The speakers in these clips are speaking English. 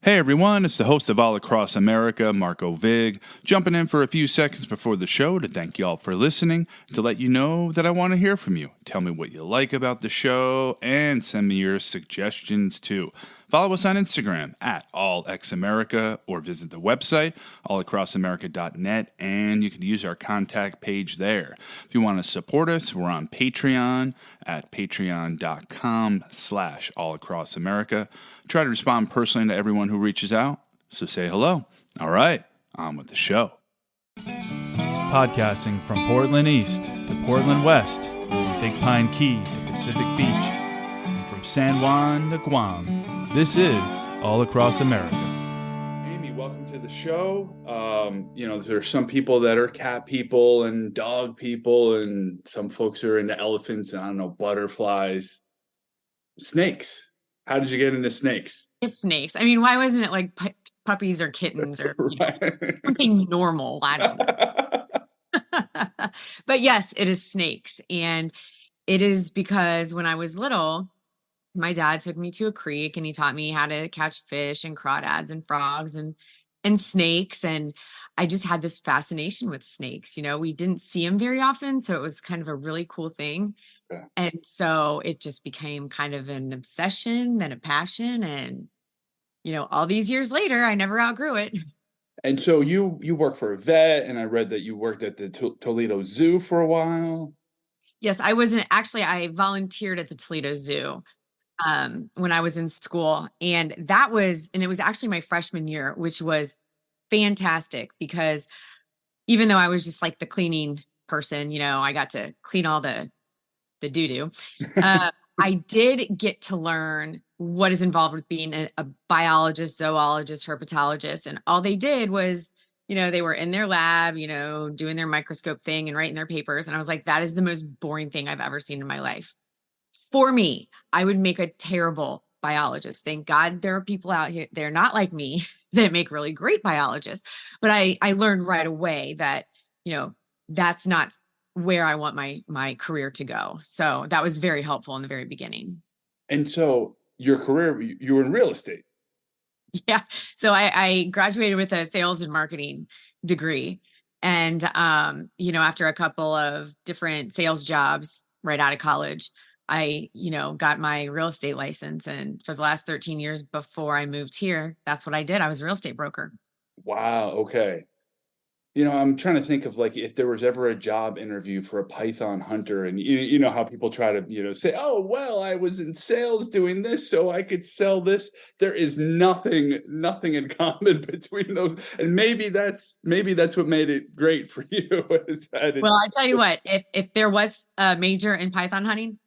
Hey everyone, it's the host of All Across America, Marco Vig, jumping in for a few seconds before the show to thank y'all for listening, to let you know that I want to hear from you. Tell me what you like about the show, and send me your suggestions too. Follow us on Instagram at AllXAmerica, or visit the website, allacrossamerica.net, and you can use our contact page there. If you want to support us, we're on Patreon at patreon.com/allacrossamerica. Try to respond personally to everyone who reaches out, so say hello. All right, on with the show. Podcasting from Portland East to Portland West, from Big Pine Key to Pacific Beach, and from San Juan to Guam, this is All Across America. Amy, welcome to the show. There's some people that are cat people and dog people, and some folks are into elephants and, I don't know, butterflies. Snakes. How did you get into snakes? It's snakes. I mean, why wasn't it like puppies or kittens or something normal? I don't know. But yes, it is snakes. And it is because when I was little, my dad took me to a creek and he taught me how to catch fish and crawdads and frogs and snakes. And I just had this fascination with snakes. We didn't see them very often, so it was kind of a really cool thing. Yeah. And so it just became kind of an obsession, then a passion. And, all these years later, I never outgrew it. And so you work for a vet, and I read that you worked at the Toledo Zoo for a while. Yes, I volunteered at the Toledo Zoo when I was in school. And it was actually my freshman year, which was fantastic because even though I was just like the cleaning person, I got to clean all the doo-doo. I did get to learn what is involved with being a biologist, zoologist, herpetologist. And all they did was, they were in their lab, doing their microscope thing and writing their papers. And I was like, that is the most boring thing I've ever seen in my life. For me, I would make a terrible biologist. Thank God there are people out here, they're not like me, that make really great biologists. But I learned right away that, that's not where I want my career to go. So that was very helpful in the very beginning. And so your career, you were in real estate. Yeah. So I graduated with a sales and marketing degree. And, after a couple of different sales jobs right out of college, I, got my real estate license. And for the last 13 years before I moved here, that's what I did. I was a real estate broker. Wow. Okay. I'm trying to think of like if there was ever a job interview for a python hunter, and you know how people try to say, oh well, I was in sales doing this so I could sell this. There is nothing in common between those, and maybe that's what made it great for you. Well, I tell you what, if there was a major in python hunting,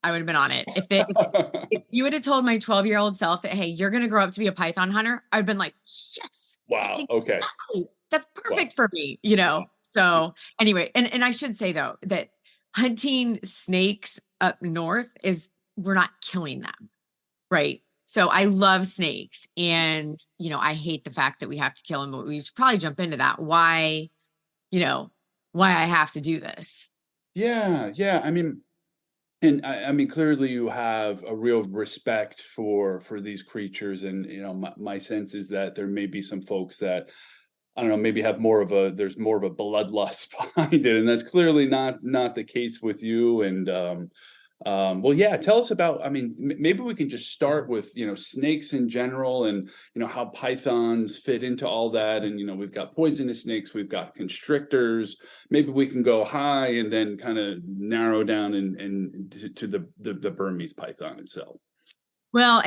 I would have been on it. If you would have told my 12-year-old self that, hey, you're going to grow up to be a python hunter, I'd have been like, yes. Wow. Okay. That's perfect for me, So anyway, and I should say though, that hunting snakes up north we're not killing them. Right. So I love snakes, and, I hate the fact that we have to kill them, but we should probably jump into that. Why I have to do this. Yeah. Yeah. And I mean, clearly you have a real respect for these creatures. And, my sense is that there may be some folks that, I don't know, maybe have there's more of a bloodlust behind it. And that's clearly not the case with you. And, well, yeah, tell us about, maybe we can just start with, snakes in general, and, how pythons fit into all that. And, we've got poisonous snakes, we've got constrictors. Maybe we can go high and then kind of narrow down and to the Burmese python itself. Well,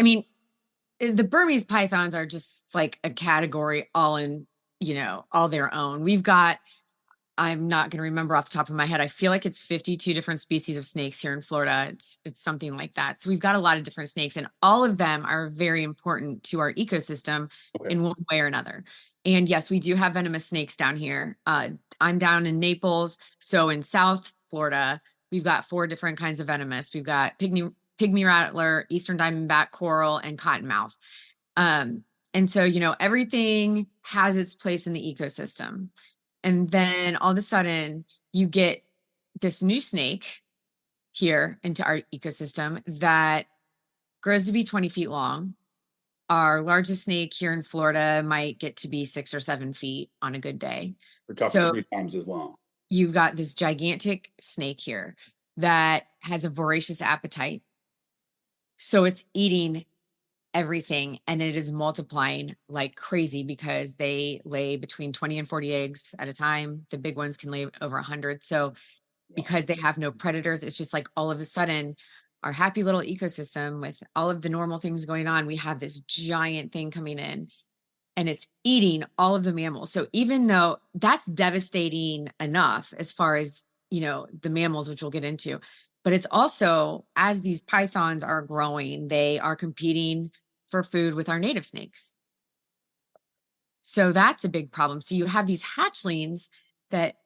the Burmese pythons are just like a category all in, all their own. We've got, I'm not going to remember off the top of my head, I feel like it's 52 different species of snakes here in Florida. It's something like that. So we've got a lot of different snakes, and all of them are very important to our ecosystem in one way or another. And yes, we do have venomous snakes down here. I'm down in Naples. So in South Florida, we've got 4 different kinds of venomous. We've got pygmy rattler, eastern diamondback coral, and cottonmouth. And so, everything has its place in the ecosystem. And then all of a sudden you get this new snake here into our ecosystem that grows to be 20 feet long. our largest snake here in Florida might get to be 6 or 7 feet on a good day. We're talking So 3 times as long. you've got this gigantic snake here that has a voracious appetite. So it's eating everything, and it is multiplying like crazy because they lay between 20 and 40 eggs at a time. The big ones can lay over 100. So because they have no predators, it's just like all of a sudden our happy little ecosystem with all of the normal things going on, we have this giant thing coming in and it's eating all of the mammals. So even though that's devastating enough as far as, the mammals, which we'll get into, but it's also, as these pythons are growing, they are competing for food with our native snakes. So that's a big problem. So you have these hatchlings that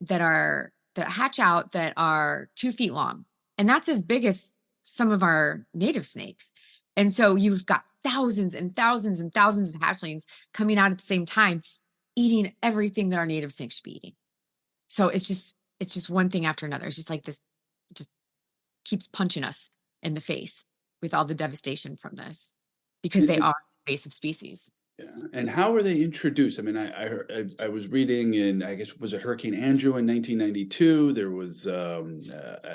hatch out that are 2 feet long, and that's as big as some of our native snakes. And so you've got thousands and thousands and thousands of hatchlings coming out at the same time, eating everything that our native snakes should be eating. So it's just one thing after another. It's just like this, just keeps punching us in the face with all the devastation from this, because they are invasive species. Yeah, and how were they introduced? I mean, I heard I was reading in, I guess, was it Hurricane Andrew in 1992? There was a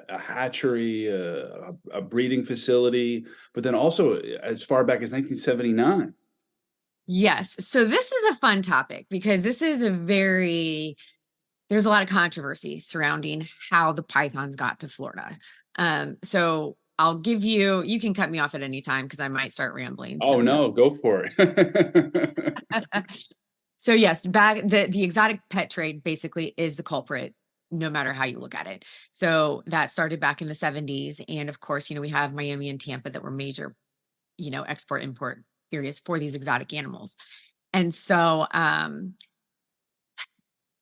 hatchery, a breeding facility, but then also as far back as 1979. Yes. So this is a fun topic because this is there's a lot of controversy surrounding how the pythons got to Florida. So I'll give you can cut me off at any time because I might start rambling. Oh no, go for it. So yes, back the exotic pet trade basically is the culprit, no matter how you look at it. So that started back in the 70s. And of course, we have Miami and Tampa that were major, export import areas for these exotic animals. And so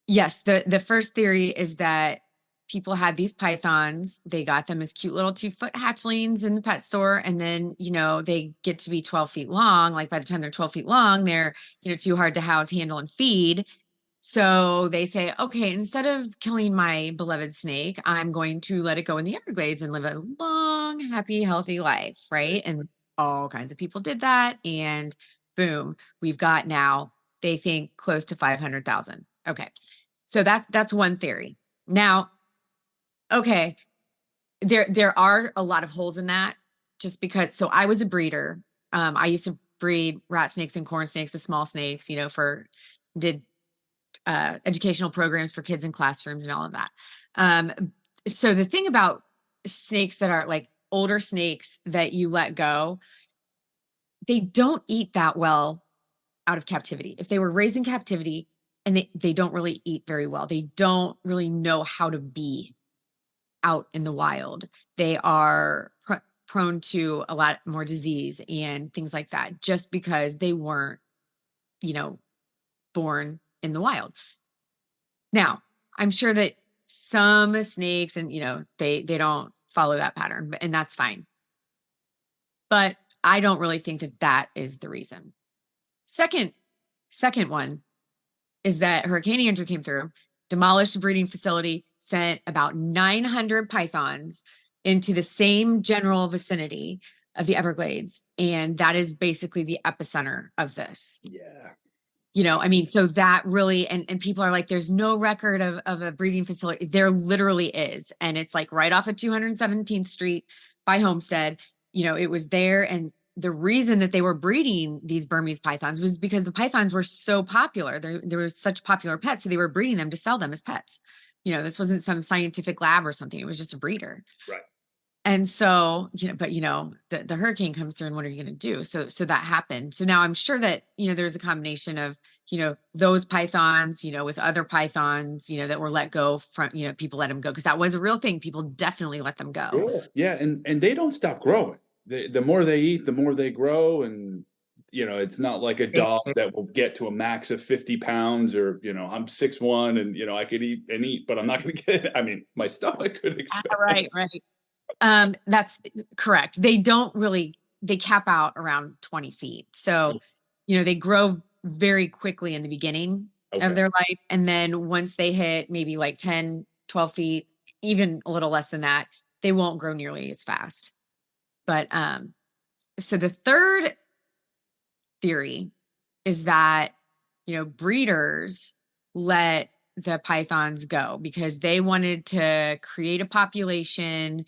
yes, the first theory is that people had these pythons. They got them as cute little 2-foot hatchlings in the pet store. And then, they get to be 12 feet long. Like by the time they're 12 feet long, they're, too hard to house, handle, and feed. So they say, okay, instead of killing my beloved snake, I'm going to let it go in the Everglades and live a long, happy, healthy life. Right. And all kinds of people did that. And boom, we've got now, they think, close to 500,000. Okay. So that's one theory. Now, okay, there are a lot of holes in that, just because. So I was a breeder. I used to breed rat snakes and corn snakes, the small snakes, did educational programs for kids in classrooms and all of that. So the thing about snakes that are like older snakes that you let go, they don't eat that well out of captivity. If they were raised in captivity, and they don't really eat very well, they don't really know how to be out in the wild. They are prone to a lot more disease and things like that, just because they weren't, born in the wild. Now, I'm sure that some snakes and, they don't follow that pattern, and that's fine. But I don't really think that is the reason. Second one is that Hurricane Andrew came through, demolished the breeding facility, sent about 900 pythons into the same general vicinity of the Everglades. And that is basically the epicenter of this. Yeah. I mean, so that really, and people are like, there's no record of a breeding facility. There literally is. And it's like right off of 217th Street by Homestead. It was there. And the reason that they were breeding these Burmese pythons was because the pythons were so popular. They were such popular pets. So they were breeding them to sell them as pets. This wasn't some scientific lab or something. It was just a breeder. Right. And so, but the hurricane comes through, and what are you going to do? So that happened. So now I'm sure that, there's a combination of, those pythons, with other pythons, that were let go from, people let them go, because that was a real thing. People definitely let them go. Sure. Yeah, and they don't stop growing. The more they eat, the more they grow, and it's not like a dog that will get to a max of 50 pounds, or I'm 6'1", and I could eat, but I'm not going to get. I mean, my stomach could expand. Right. That's correct. They cap out around 20 feet. So, they grow very quickly in the beginning of their life. And then once they hit maybe like 10, 12 feet, even a little less than that, they won't grow nearly as fast. But, so the third theory is that, breeders let the pythons go because they wanted to create a population,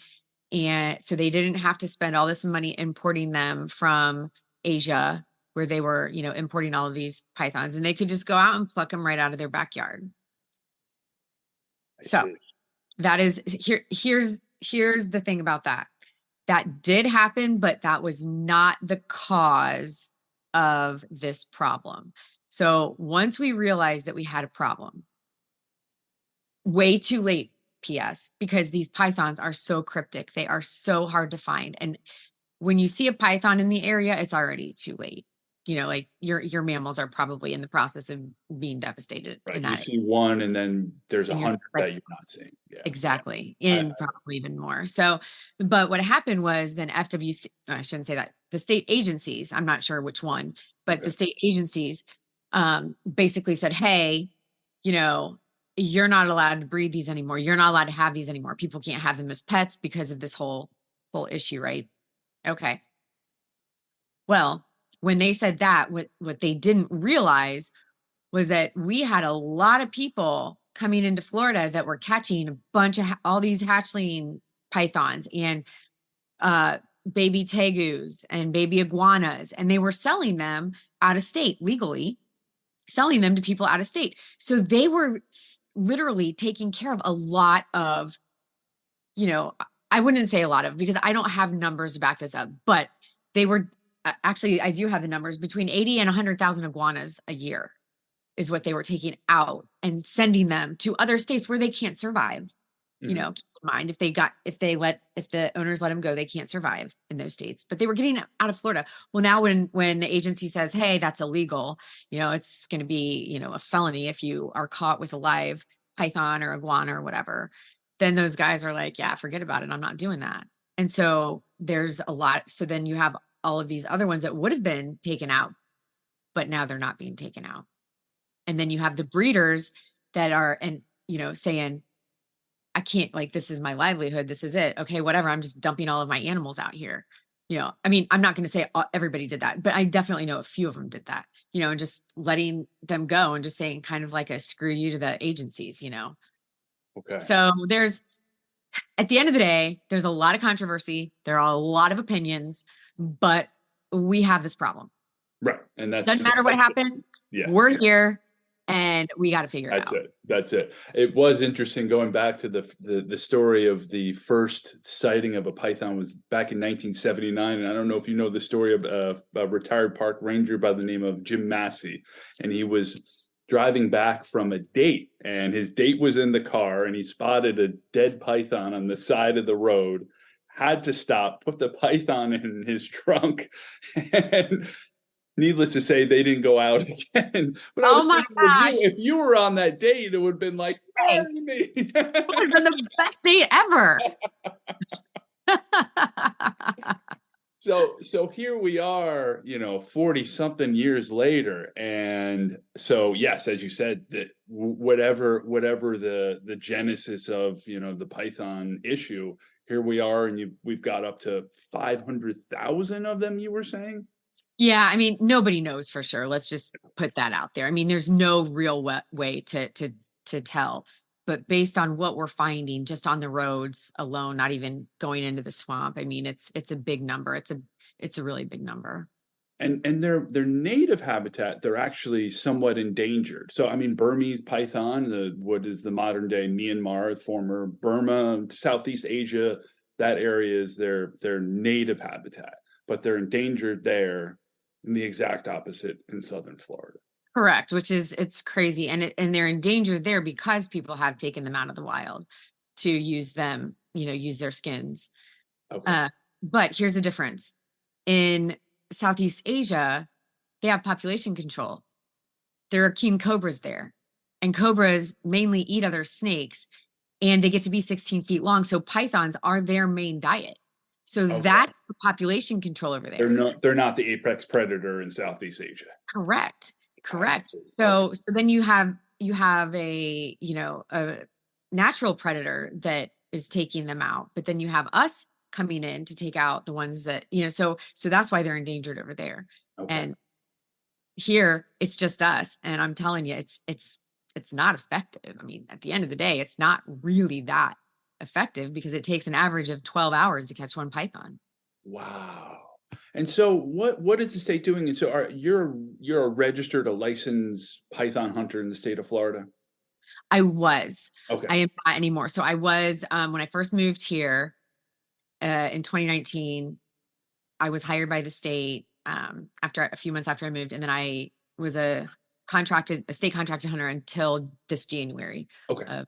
and so they didn't have to spend all this money importing them from Asia, where they were, importing all of these pythons, and they could just go out and pluck them right out of their backyard. I So see. that is here's the thing about that. That did happen, but that was not the cause of this problem. So once we realized that we had a problem, way too late, PS, because these pythons are so cryptic. They are so hard to find. And when you see a python in the area, it's already too late. Like your mammals are probably in the process of being devastated in Right. You that. see one and then there's And you're 100 like, that you're not seeing. Yeah. exactly. I, And probably even more. So, but what happened was then FWC, I shouldn't say that, the state agencies, I'm not sure which one, but the okay. state agencies basically said, hey, you're not allowed to breed these anymore. You're not allowed to have these anymore. People can't have them as pets because of this whole issue, right? Okay. Well, when they said that, what they didn't realize was that we had a lot of people coming into Florida that were catching a bunch of all these hatchling pythons and baby tegus and baby iguanas, and they were selling them out of state legally, selling them to people out of state. So they were literally taking care of a lot of, I wouldn't say a lot of, because I don't have numbers to back this up, but they were actually, I do have the numbers, between 80 and 100,000 iguanas a year is what they were taking out and sending them to other states where they can't survive. Keep in mind, if the owners let them go, they can't survive in those states, but they were getting out of Florida. Well, now when the agency says, hey, that's illegal, it's going to be, a felony if you are caught with a live python or iguana or whatever, then those guys are like, yeah, forget about it. I'm not doing that. And so there's a lot. So then you have all of these other ones that would have been taken out, but now they're not being taken out. And then you have the breeders that are, and, saying, I can't, like, this is my livelihood. This is it. Okay, whatever. I'm just dumping all of my animals out here. I mean, I'm not going to say everybody did that, but I definitely know a few of them did that, and just letting them go and just saying kind of like a screw you to the agencies, Okay. So at the end of the day, there's a lot of controversy. There are a lot of opinions, but we have this problem. Right. And Doesn't matter what happened. Yeah. We're here and we got to figure it out. That's it. It was interesting going back to the story of the first sighting of a python was back in 1979. And I don't know if you know the story of a retired park ranger by the name of Jim Massey. And he was driving back from a date, and his date was in the car, and he spotted a dead python on the side of the road, had to stop, put the python in his trunk, and needless to say, they didn't go out again. But I was my thinking, gosh. if you were on that date, it would have been like, marry me. It would have been the best date ever. So here we are, 40 something years later. And so, yes, as you said, that whatever the genesis of, the python issue, here we are, and we've got up to 500,000 of them, you were saying? Yeah, I mean, nobody knows for sure. Let's just put that out there. I mean, there's no real way to tell, but based on what we're finding just on the roads alone, not even going into the swamp, I mean, it's a big number. It's a really big number. And their native habitat, they're actually somewhat endangered. So I mean, Burmese python, what is the modern day Myanmar, former Burma, Southeast Asia, that area is their native habitat, but they're endangered there. And the exact opposite in southern Florida. Correct, it's crazy, and they're endangered there because people have taken them out of the wild to use them, use their skins. Okay. But here's the difference: in Southeast Asia, they have population control. There are king cobras there, and cobras mainly eat other snakes, and they get to be 16 feet long. So pythons are their main diet. So that's the population control over there. They're not the apex predator in Southeast Asia. Correct. So then you have a, a natural predator that is taking them out, but then you have us coming in to take out the ones that, so that's why they're endangered over there. Okay. And here it's just us. And I'm telling you, it's not effective. I mean, at the end of the day, it's not really that effective because it takes an average of 12 hours to catch one python. Wow. And so what is the state doing? And so you're a registered, a licensed python hunter in the state of Florida? I was. Okay. I am not anymore. So I was, when I first moved here in 2019, I was hired by the state after a few months after I moved, and then I was a state contracted hunter until this January Okay. of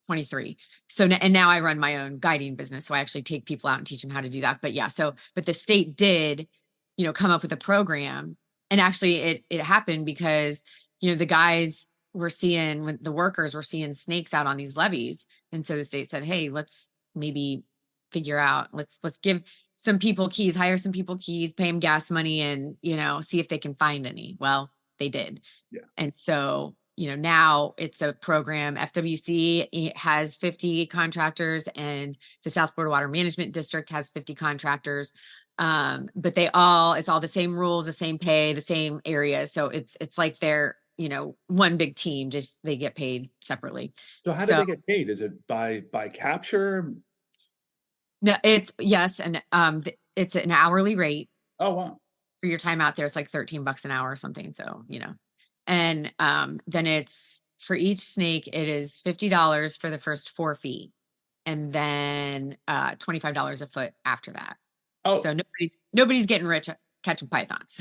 23. So and now I run my own guiding business. So I actually take people out and teach them how to do that. But yeah, but the state did, come up with a program, and actually it happened because the guys were seeing when the workers were seeing snakes out on these levees, and so the state said, hey, let's maybe figure out, let's give some people keys, hire some people keys, pay them gas money, and see if they can find any. Well, they did. Yeah. And so, now it's a program. FWC has 50 contractors, and the South Florida Water Management District has 50 contractors. But it's all the same rules, the same pay, the same area. So it's like they're, one big team, just they get paid separately. So how do So they get paid? Is it by capture? no, it's yes, and it's an hourly rate Oh, wow. for your time out there. It's like $13 an hour or something. So, and then it's for each snake, it is $50 for the first 4 feet, and then $25 a foot after that. Oh, So nobody's getting rich catching pythons.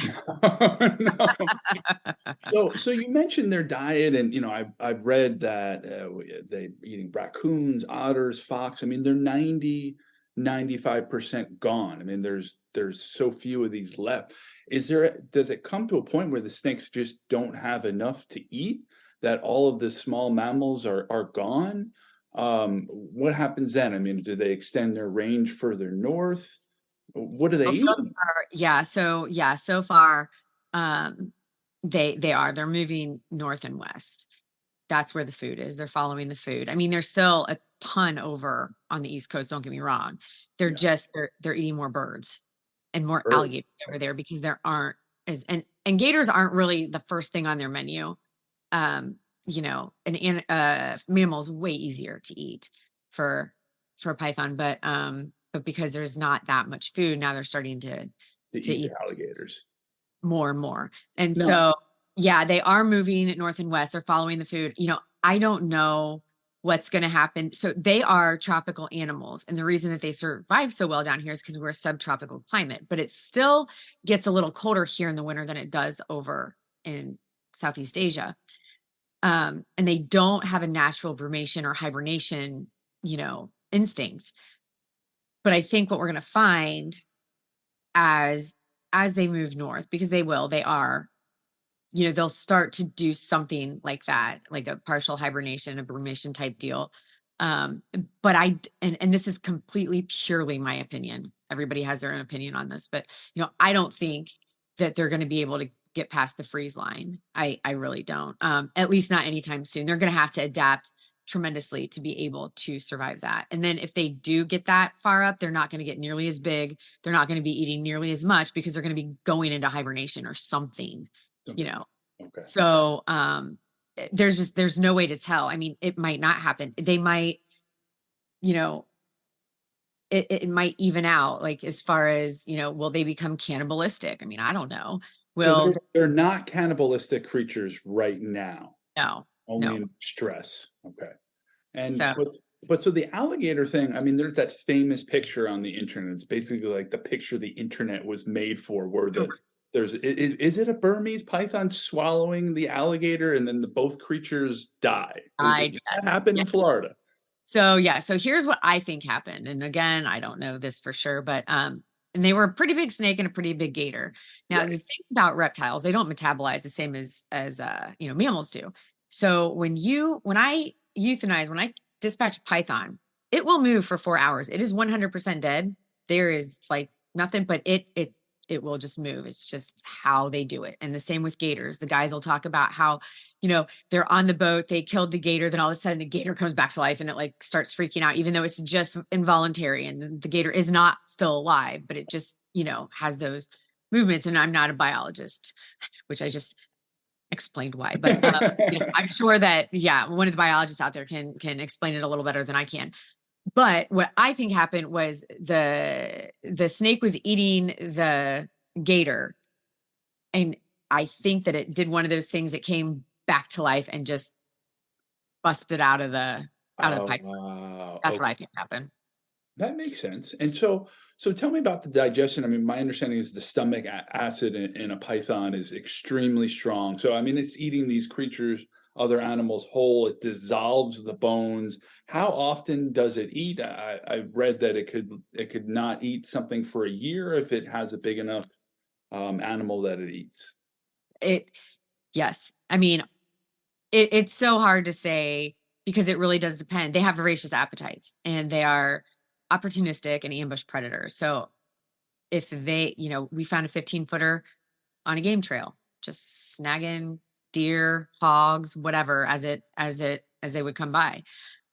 no. So you mentioned their diet, and I've read that they eating raccoons, otters, fox. I mean, they're 95% gone. I mean, there's so few of these left. Does it come to a point where the snakes just don't have enough to eat, that all of the small mammals are gone? What happens then? I mean, do they extend their range further north? What do they Well, eat? so far, they're moving north and west. That's where the food is. They're following the food. I mean, there's still a ton over on the East Coast. Don't get me wrong. Yeah, They're eating more birds and more birds. alligators over there because there aren't and gators aren't really the first thing on their menu. And mammal's way easier to eat for python, but because there's not that much food, now they're starting to To eat the eat alligators. more and more. And No. so, yeah, they are moving north and west. They're following the food. I don't know what's going to happen. So they are tropical animals. And the reason that they survive so well down here is because we're a subtropical climate, but it still gets a little colder here in the winter than it does over in Southeast Asia. And they don't have a natural brumation or hibernation, instinct. But I think what we're going to find as they move north, because they are, they'll start to do something like that, like a partial hibernation, a brumation type deal. But and this is completely purely my opinion. Everybody has their own opinion on this, but I don't think that they're going to be able to get past the freeze line. I really don't. At least not anytime soon. They're going to have to adapt tremendously to be able to survive that. And then if they do get that far up, they're not going to get nearly as big. They're not going to be eating nearly as much because they're going to be going into hibernation or something, Okay. So there's no way to tell. I mean, it might not happen. They might, it might even out, like as far as, will they become cannibalistic? I mean, I don't know. So Will they're not cannibalistic creatures right now, no, only no. in stress. Okay. And So but so the alligator thing, I mean, there's that famous picture on the internet. It's basically like the picture the internet was made for, where is it a Burmese python swallowing the alligator, and then both creatures die? Did that yes. happen in Florida? So yeah, so here's what I think happened. And again, I don't know this for sure, but and they were a pretty big snake and a pretty big gator. Now the Right. thing about reptiles, they don't metabolize the same as mammals do. So when I dispatch a python, it will move for 4 hours. It is 100% dead. There is like nothing, but it will just move. It's just how they do it. And the same with gators. The guys will talk about how, they're on the boat, they killed the gator, then all of a sudden the gator comes back to life and it like starts freaking out, even though it's just involuntary and the gator is not still alive, but it just, has those movements, and I'm not a biologist, which I just explained why. But I'm sure that one of the biologists out there can explain it a little better than I can. But what I think happened was the snake was eating the gator, and I think that it did one of those things that came back to life and just busted out of the Oh, pipe. wow. That's what Okay. I think happened. That makes sense. And so tell me about the digestion. I mean, my understanding is the stomach acid in a python is extremely strong. So, I mean, it's eating these creatures, other animals whole. It dissolves the bones. How often does it eat? I read that it could not eat something for a year if it has a big enough animal that it eats. It Yes. I mean, it's so hard to say because it really does depend. They have voracious appetites and they are opportunistic and ambush predators. So if we found a 15-footer on a game trail, just snagging deer, hogs, whatever as they would come by.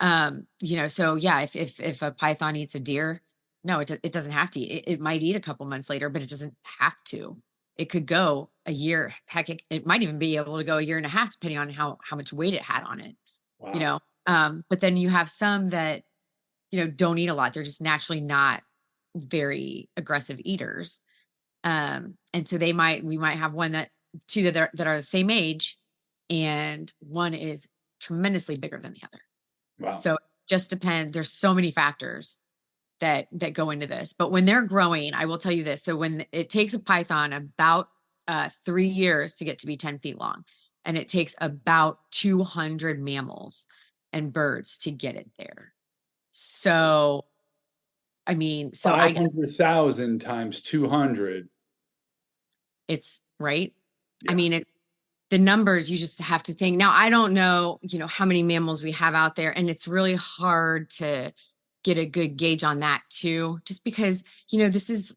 So yeah, if a python eats a deer, no, it doesn't have to. It might eat a couple months later, but it doesn't have to. It could go a year. Heck, it might even be able to go a year and a half, depending on how much weight it had on it. You Wow. know, but then you have some that don't eat a lot. They're just naturally not very aggressive eaters. And so we might have two that are the same age, and one is tremendously bigger than the other. Wow. So it just depends. There's so many factors that go into this. But when they're growing, I will tell you this. So when it takes a python about 3 years to get to be 10 feet long, and it takes about 200 mammals and birds to get it there. So I mean, so I guess 500,000 times 200. it's right. I Yeah. mean, it's the numbers you just have to think. Now, I don't know, how many mammals we have out there, and it's really hard to get a good gauge on that too, just because, this is,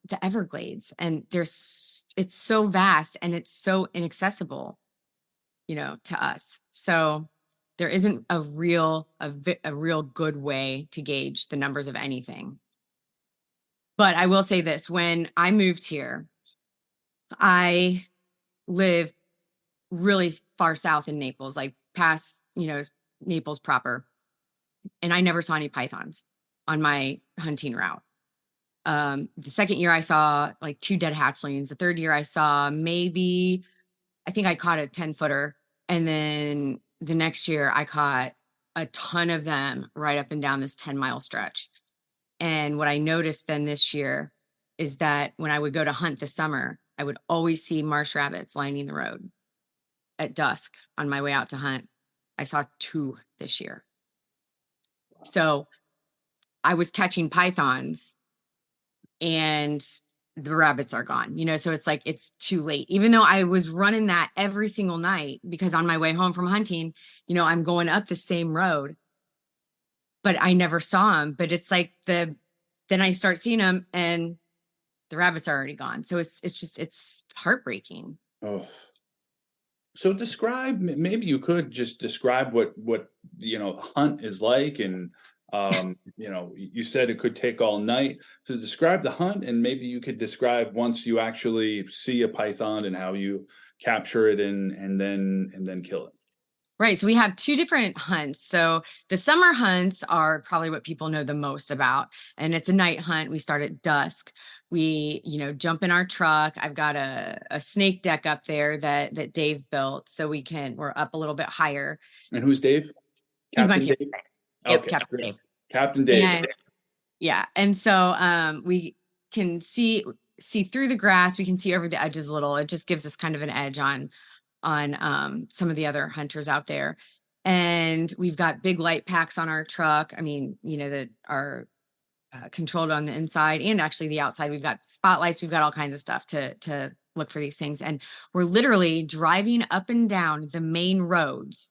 the Everglades, and it's so vast and it's so inaccessible, to us. So there isn't a real good way to gauge the numbers of anything. But I will say this, when I moved here, I live really far south in Naples, like past, Naples proper. And I never saw any pythons on my hunting route. The second year I saw like two dead hatchlings. The third year I saw I think I caught a 10-footer. And then the next year I caught a ton of them right up and down this 10-mile stretch. And what I noticed then this year is that when I would go to hunt this summer, I would always see marsh rabbits lining the road at dusk on my way out to hunt. I saw two this year. So I was catching pythons and the rabbits are gone, so it's like it's too late. Even though I was running that every single night because on my way home from hunting, I'm going up the same road, but I never saw them. But it's like then I start seeing them and the rabbits are already gone. So it's heartbreaking. Oh. So maybe you could just describe what, hunt is like and, you said it could take all night. So describe the hunt and maybe you could describe once you actually see a python and how you capture it and then kill it. Right. So we have two different hunts. So the summer hunts are probably what people know the most about. And it's a night hunt. We start at dusk. We, jump in our truck. I've got a snake deck up there that Dave built. So we're up a little bit higher. And who's Dave? He's my Captain fiance. Dave? Yep, Okay, Captain great. Dave. Captain Dave. And yeah. And so we can see through the grass. We can see over the edges a little. It just gives us kind of an edge on some of the other hunters out there. And we've got big light packs on our truck. I mean, that are controlled on the inside and actually the outside. We've got spotlights. We've got all kinds of stuff to look for these things. And we're literally driving up and down the main roads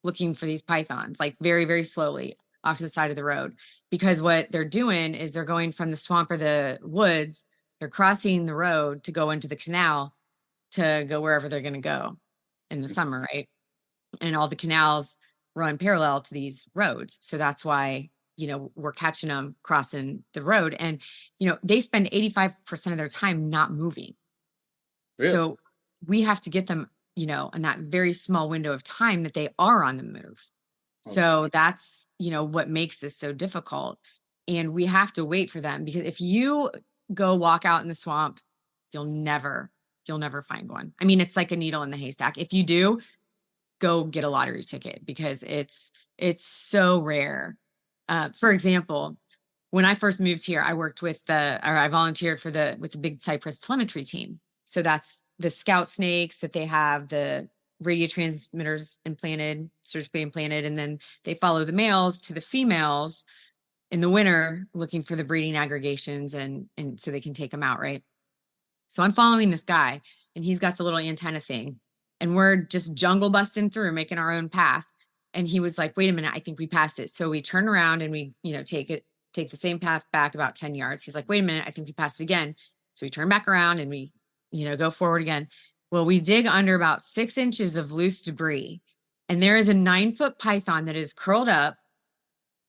looking for these pythons, like very, very slowly off to the side of the road. Because what they're doing is they're going from the swamp or the woods, they're crossing the road to go into the canal to go wherever they're going to go in the summer, right? And all the canals run parallel to these roads. So that's why we're catching them crossing the road, and, they spend 85% of their time not moving. Really? So we have to get them, in that very small window of time that they are on the move. Okay. So that's, what makes this so difficult. And we have to wait for them, because if you go walk out in the swamp, you'll never, you'll never find one. I mean, it's like a needle in the haystack. If you do, go get a lottery ticket, because it's so rare. For example, when I first moved here, I volunteered with the Big Cypress telemetry team. So that's the scout snakes that they have the radio transmitters implanted, surgically implanted, and then they follow the males to the females in the winter, looking for the breeding aggregations, and so they can take them out, right? So I'm following this guy, and he's got the little antenna thing, and we're just jungle busting through, making our own path. And he was like, "Wait a minute, I think we passed it." So we turn around and we, take the same path back about 10 yards. He's like, "Wait a minute, I think we passed it again." So we turn back around and we, go forward again. Well, we dig under about 6 inches of loose debris, and there is a 9-foot python that is curled up.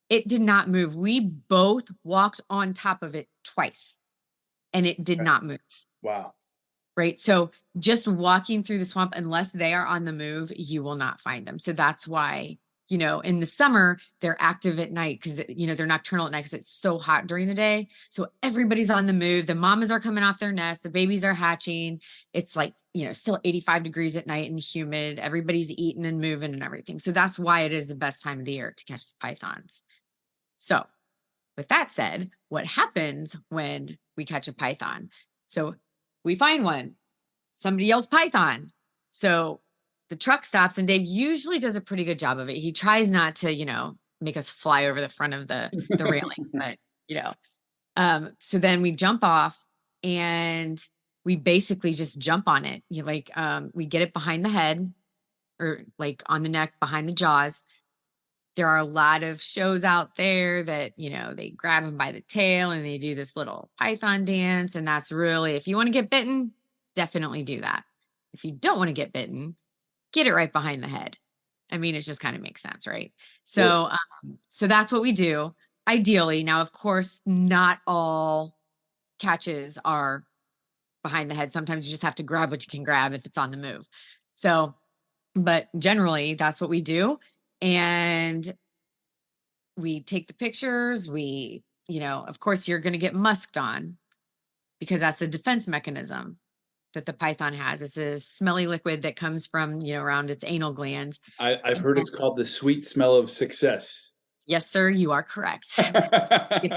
It did not move. We both walked on top of it twice, and it did not move. Wow. Right. So just walking through the swamp, unless they are on the move, you will not find them. So that's why, in the summer, they're active at night, because, they're nocturnal at night because it's so hot during the day. So everybody's on the move. The mamas are coming off their nest. The babies are hatching. It's like, still 85 degrees at night and humid. Everybody's eating and moving and everything. So that's why it is the best time of the year to catch the pythons. So with that said, what happens when we catch a python? So we find one, somebody yells python. So the truck stops, and Dave usually does a pretty good job of it. He tries not to, make us fly over the front of the railing, but, so then we jump off, and we basically just jump on it. We get it behind the head, or like on the neck, behind the jaws. There are a lot of shows out there that, they grab him by the tail and they do this little python dance. And that's really, if you want to get bitten, definitely do that. If you don't want to get bitten, get it right behind the head. I mean, it just kind of makes sense, right? Sure. So that's what we do. Ideally, now, of course, not all catches are behind the head. Sometimes you just have to grab what you can grab if it's on the move. So, but generally, that's what we do. And we take the pictures. Of course, you're going to get musked on, because that's a defense mechanism that the python has. It's a smelly liquid that comes from, around its anal glands. I've And heard so- it's called the sweet smell of success. yes, sir, you are correct. You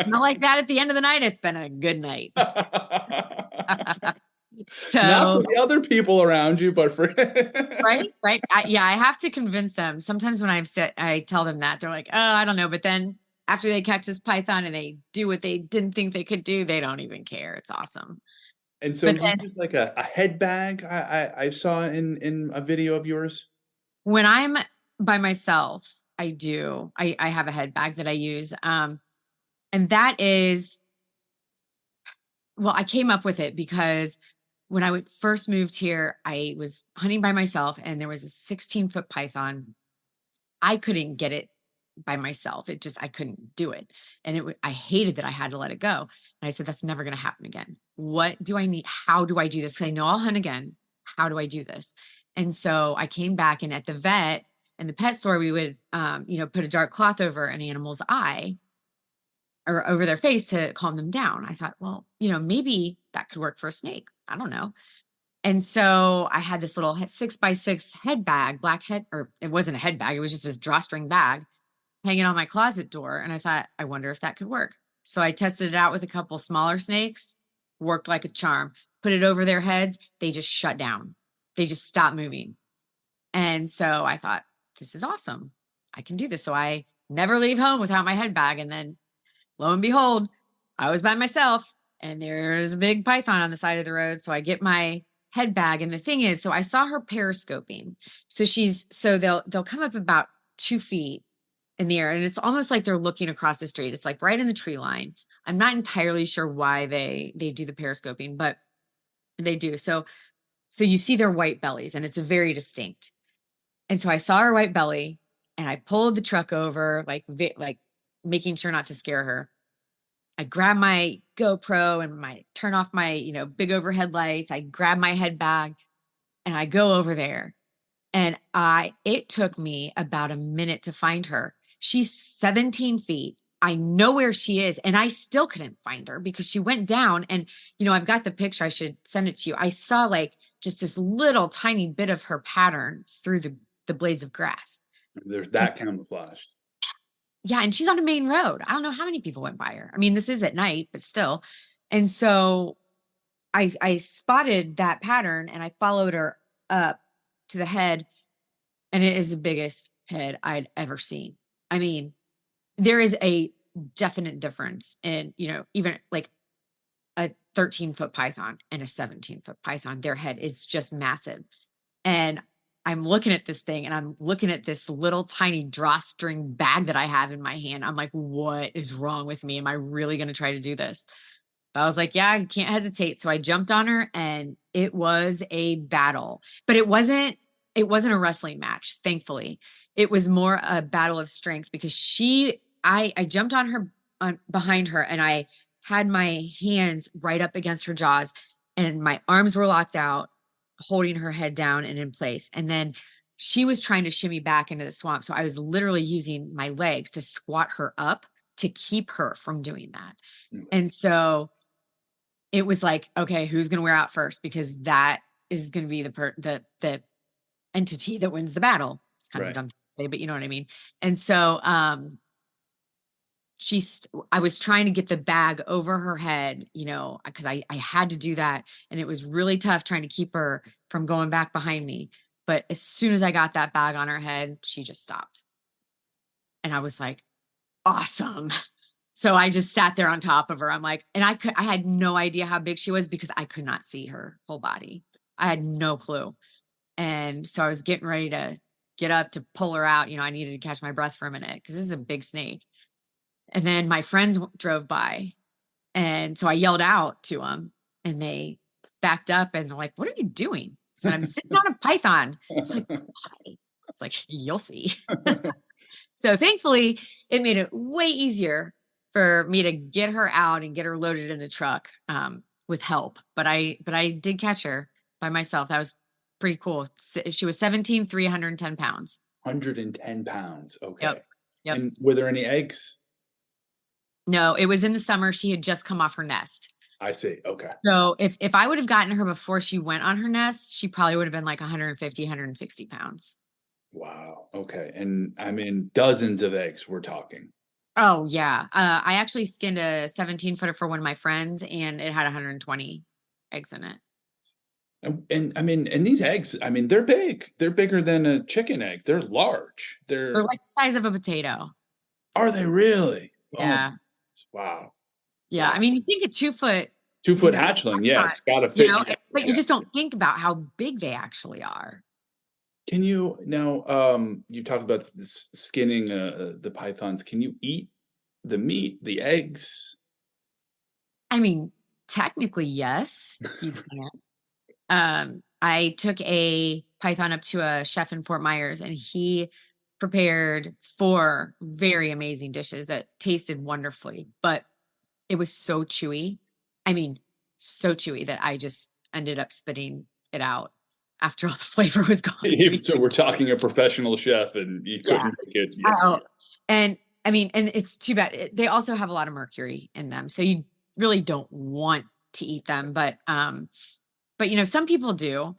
smell like that at the end of the night, it's been a good night. Not for So, the other people around you, but for right. I have to convince them. Sometimes when I tell them that, they're like, "Oh, I don't know." But then after they catch this python and they do what they didn't think they could do, they don't even care. It's awesome. And so But you then use like a head bag I saw in a video of yours? when I'm by myself, I have a head bag that I use. And that is, well, I came up with it because when I first moved here, I was hunting by myself, and there was a 16-foot python. I couldn't get it by myself. I couldn't do it. And I hated that I had to let it go. And I said, that's never going to happen again. What do I need? How do I do this? 'Cause I know I'll hunt again. How do I do this? And so I came back, and at the vet and the pet store, we would, put a dark cloth over an animal's eye or over their face to calm them down. I thought, well, maybe that could work for a snake. I don't know. And so I had this little 6x6 head bag, black head, or it wasn't a head bag. It was just this drawstring bag hanging on my closet door. And I thought, I wonder if that could work. So I tested it out with a couple smaller snakes, worked like a charm, put it over their heads. They just shut down. They just stopped moving. And so I thought, this is awesome. I can do this. So I never leave home without my head bag. And then lo and behold, I was by myself, and there's a big python on the side of the road. So I get my head bag. And the thing is, so I saw her periscoping. So they'll come up about 2 feet in the air, and it's almost like they're looking across the street. It's like right in the tree line. I'm not entirely sure why they do the periscoping, but they do. So you see their white bellies, and it's very distinct. And so I saw her white belly, and I pulled the truck over like making sure not to scare her. I grab my GoPro and turn off my, big overhead lights. I grab my head bag and I go over there. And it took me about a minute to find her. She's 17 feet. I know where she is, and I still couldn't find her because she went down. And, I've got the picture. I should send it to you. I saw like just this little tiny bit of her pattern through the blades of grass. There's that It's, camouflaged. yeah, and she's on a main road. I don't know how many people went by her. I mean, this is at night, but still. And so I spotted that pattern and I followed her up to the head, and it is the biggest head I'd ever seen. I mean, there is a definite difference in, even like a 13-foot python and a 17-foot python. Their head is just massive. And I'm looking at this thing and I'm looking at this little tiny drawstring bag that I have in my hand. I'm like, what is wrong with me? Am I really going to try to do this? But I was like, yeah, I can't hesitate. So I jumped on her and it was a battle, but it wasn't a wrestling match. Thankfully, it was more a battle of strength because I jumped on her behind her and I had my hands right up against her jaws and my arms were locked out, holding her head down and in place. And then she was trying to shimmy back into the swamp. So I was literally using my legs to squat her up to keep her from doing that. Okay. And so it was like, okay, who's going to wear out first? Because that is going to be the entity that wins the battle. It's kind of Right. dumb to say, but you know what I mean? And so, I was trying to get the bag over her head, because I had to do that. And it was really tough trying to keep her from going back behind me. But as soon as I got that bag on her head, she just stopped. And I was like, awesome. So I just sat there on top of her. I'm like, and I had no idea how big she was because I could not see her whole body. I had no clue. And so I was getting ready to get up to pull her out. I needed to catch my breath for a minute because this is a big snake. And then my friends drove by. And so I yelled out to them and they backed up and they're like, what are you doing? So I'm sitting on a python. I'm like, why? It's like, you'll see. So thankfully, it made it way easier for me to get her out and get her loaded in the truck with help. But I did catch her by myself. That was pretty cool. She was 17, 310 pounds. 110 pounds. Okay. Yep. Yep. And were there any eggs? No, it was in the summer. She had just come off her nest. I see. Okay. So if I would have gotten her before she went on her nest, she probably would have been like 150, 160 pounds. Wow. Okay. And I mean, dozens of eggs we're talking. Oh, yeah. I actually skinned a 17-footer for one of my friends, and it had 120 eggs in it. And I mean, and these eggs, I mean, they're big. They're bigger than a chicken egg. They're large. They're like the size of a potato. Are they really? Yeah. Oh, wow. Yeah. Wow. I mean, you think a 2-foot, 2-foot hatchling. Yeah. It's got to fit. but you Yeah. just don't think about how big they actually are. Can you now, you talked about this skinning the pythons. Can you eat the meat, the eggs? I mean, technically, yes, you can. I took a python up to a chef in Fort Myers and he prepared 4 very amazing dishes that tasted wonderfully, but it was so chewy. I mean, so chewy that I just ended up spitting it out after all the flavor was gone. So we're talking a professional chef and you couldn't make it. Yeah. Oh, and I mean, and it's too bad. They also have a lot of mercury in them, so you really don't want to eat them. But some people do.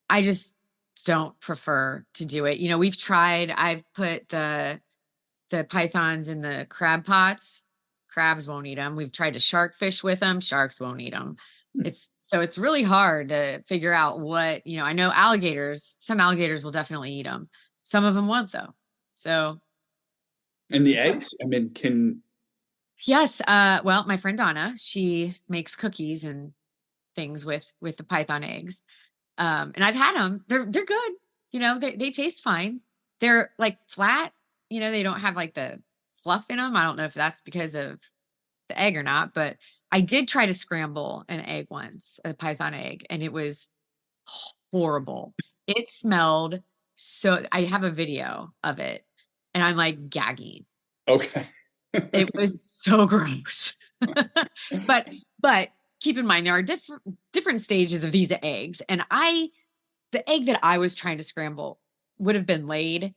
I just don't prefer to do it. We've tried. I've put the pythons in the crab pots. Crabs won't eat them. We've tried to shark fish with them. Sharks won't eat them. It's really hard to figure out what, I know some alligators will definitely eat them. Some of them won't though. So. And the eggs, I mean, Yes. Well, my friend Donna, she makes cookies and things with the python eggs. And I've had them. They're good. They taste fine. They're like flat. They don't have like the fluff in them. I don't know if that's because of the egg or not, but I did try to scramble an egg once, a python egg, and it was horrible. It smelled so. I have a video of it, and I'm like gagging. okay. It was so gross. But but keep in mind there are different stages of these eggs. And the egg that I was trying to scramble would have been laid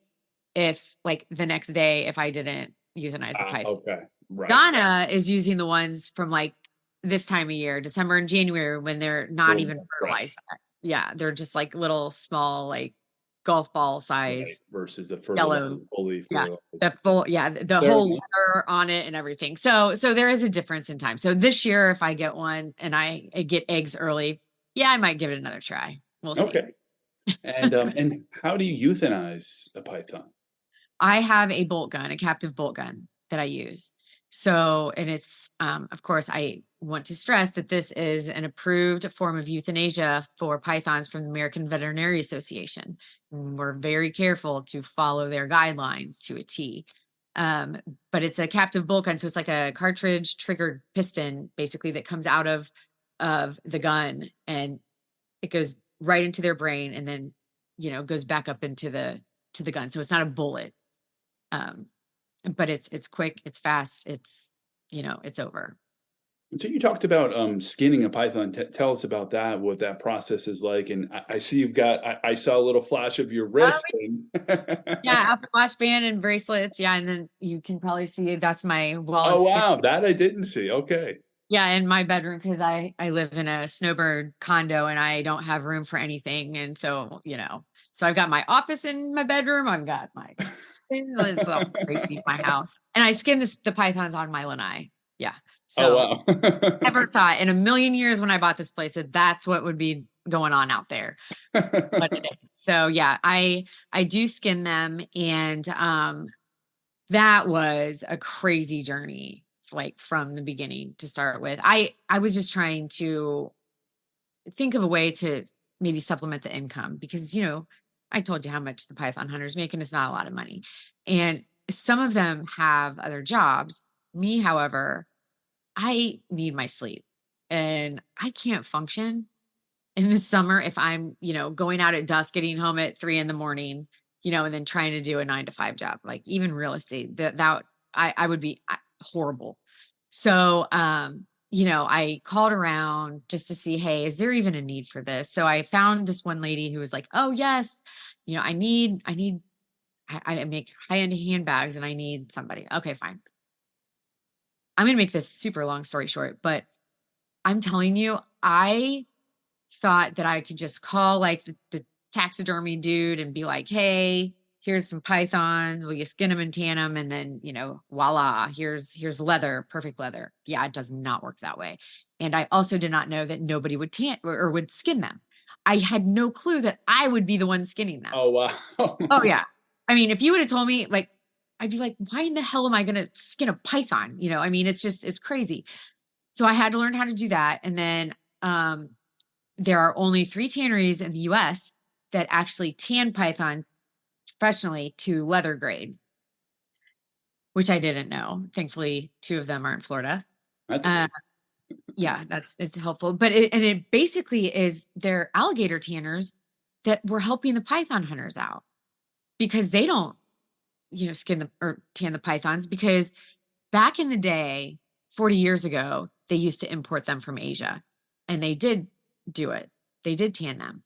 if like the next day if I didn't euthanize the python. Okay. Right. Donna is using the ones from like this time of year, December and January, when they're not Little even more fertilized fresh. yet. Yeah, they're just like little small, like golf ball Right. size Versus the yellow. fully Yeah. The fertilized. full, yeah, the Fair whole enough. leather on it and everything. So there is a difference in time. So this year, if I get one and I get eggs early, yeah, I might give it another try. We'll see. Okay. And how do you euthanize a python? I have a bolt gun, a captive bolt gun that I use. So, and it's, of course, I want to stress that this is an approved form of euthanasia for pythons from the American Veterinary Association. And we're very careful to follow their guidelines to a T. Um, but it's a captive bolt gun, so it's like a cartridge triggered piston, basically that comes out of the gun, and it goes right into their brain, and then goes back up into the gun. So it's not a bullet, um, but it's quick, it's fast, it's over. So you talked about skinning a python. Tell us about that, what that process is like. And I see you've got, I saw a little flash of your Oh, wrist. yeah, after flash band and bracelets, yeah, and then you can probably see that's my wall Oh, is wow. That I didn't see. Okay. yeah, in my bedroom because I live in a snowbird condo and I don't have room for anything, and so I've got my office in my bedroom. I've got my it's all crazy my house, and I skin the pythons on my lanai. Yeah, Oh, so wow. never thought in a million years when I bought this place that that's what would be going on out there, but it is. So yeah, I do skin them, and that was a crazy journey, like from the beginning to start with. I was just trying to think of a way to maybe supplement the income because I told you how much the python hunters make, and it's not a lot of money. And some of them have other jobs. Me, however, I need my sleep, and I can't function in the summer if I'm, going out at dusk, getting home at 3 in the morning, and then trying to do a 9 to 5 job, like even real estate, that I would be horrible. So, I called around just to see, hey, is there even a need for this? So I found this one lady who was like, oh yes, I make high-end handbags and I need somebody. Okay, fine. I'm going to make this super long story short, but I'm telling you, I thought that I could just call like the taxidermy dude and be like, hey, here's some pythons. Will you skin them and tan them? And then, voila, here's leather, perfect leather. Yeah, it does not work that way. And I also did not know that nobody would tan or would skin them. I had no clue that I would be the one skinning them. Oh, wow. Oh, yeah. I mean, if you would have told me, like, I'd be like, why in the hell am I going to skin a python? I mean, it's crazy. So I had to learn how to do that. And then, there are only 3 tanneries in the US that actually tan python professionally to leather grade, which I didn't know. Thankfully, 2 of them are in Florida. That's Uh, good. yeah, it's helpful. But it basically is they're alligator tanners that were helping the python hunters out because they don't, skin or tan the pythons because back in the day, 40 years ago, they used to import them from Asia and they did do it. They did tan them.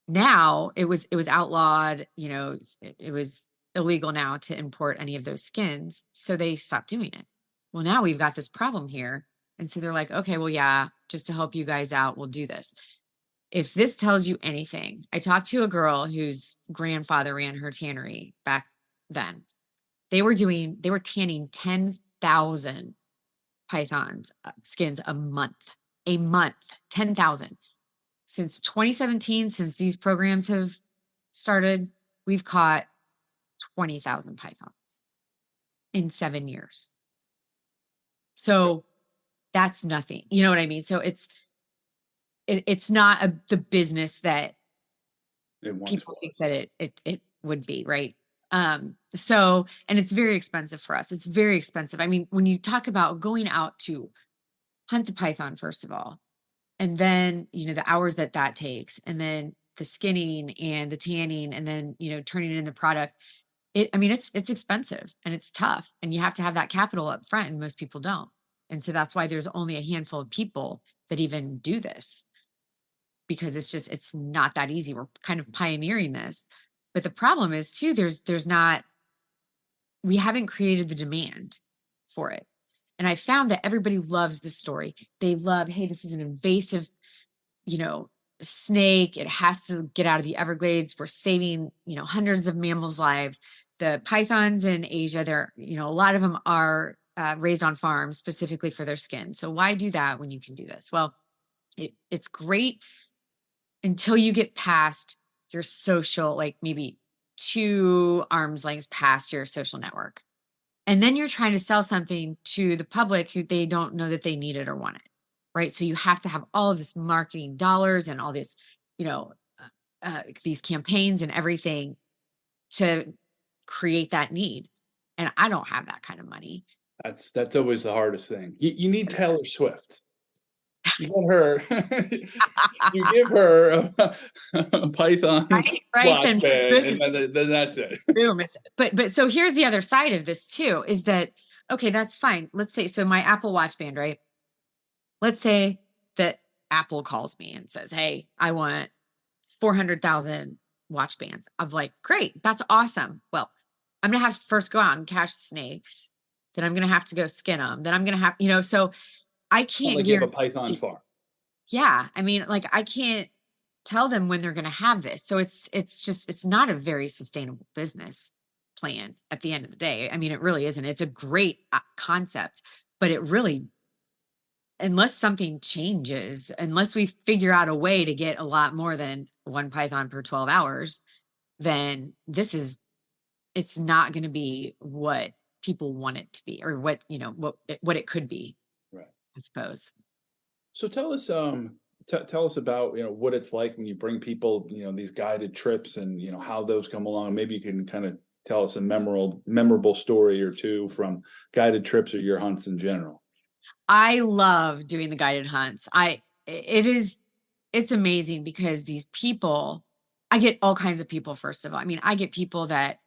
Now it was outlawed, it was illegal now to import any of those skins, so they stopped doing it. Well, now we've got this problem here, and so they're like, okay, well, yeah, just to help you guys out, we'll do this. If this tells you anything, I talked to a girl whose grandfather ran her tannery back then. They were tanning 10,000 pythons skins a month, 10,000. Since 2017, since these programs have started, we've caught 20,000 pythons in 7 years. So that's nothing. You know what I mean? So it's not the business that It once people was. think that it would be, right? So, and it's very expensive for us. It's very expensive. I mean, when you talk about going out to hunt the python, first of all, and then the hours that takes, and then the skinning and the tanning, and then turning in the product, I mean, it's expensive and it's tough, and you have to have that capital up front, and most people don't. And so that's why there's only a handful of people that even do this, because it's not that easy. We're kind of pioneering this. But the problem is too, there's not we haven't created the demand for it. And I found that everybody loves the story. They love, hey, this is an invasive, you know, snake. It has to get out of the Everglades. We're saving, hundreds of mammals' lives. The pythons in Asia, a lot of them are raised on farms specifically for their skin. So why do that when you can do this? Well, it's great until you get past your social, like maybe 2 arms lengths past your social network. And then you're trying to sell something to the public who they don't know that they need it or want it. Right. So you have to have all of this marketing dollars and all this, you know, these campaigns and everything to create that need. And I don't have that kind of money. That's always the hardest thing. You need Taylor Swift. You get her you give her a Python Right. watch Then band, and boom, then that's it. boom. But so here's the other side of this too, is that, okay, that's fine. Let's say, so my Apple Watch band, right? Let's say that Apple calls me and says, hey, I want 400,000 watch bands. I'm like, great, that's awesome. Well, I'm gonna have to first go out and catch snakes. Then I'm gonna have to go skin them. Then I'm gonna have, so I can't Like you have a Python guarantee. farm. Yeah, I mean, like I can't tell them when they're gonna have this. So it's not a very sustainable business plan at the end of the day. I mean, it really isn't. It's a great concept, but it really, unless something changes, unless we figure out a way to get a lot more than one python per 12 hours, then it's not going to be what people want it to be, or what it could be, Right. I suppose. So tell us, tell us about, what it's like when you bring people, these guided trips, and, how those come along. Maybe you can kind of tell us a memorable story or two from guided trips or your hunts in general. I love doing the guided hunts. It's amazing because these people, I get all kinds of people, first of all. I mean, I get people that,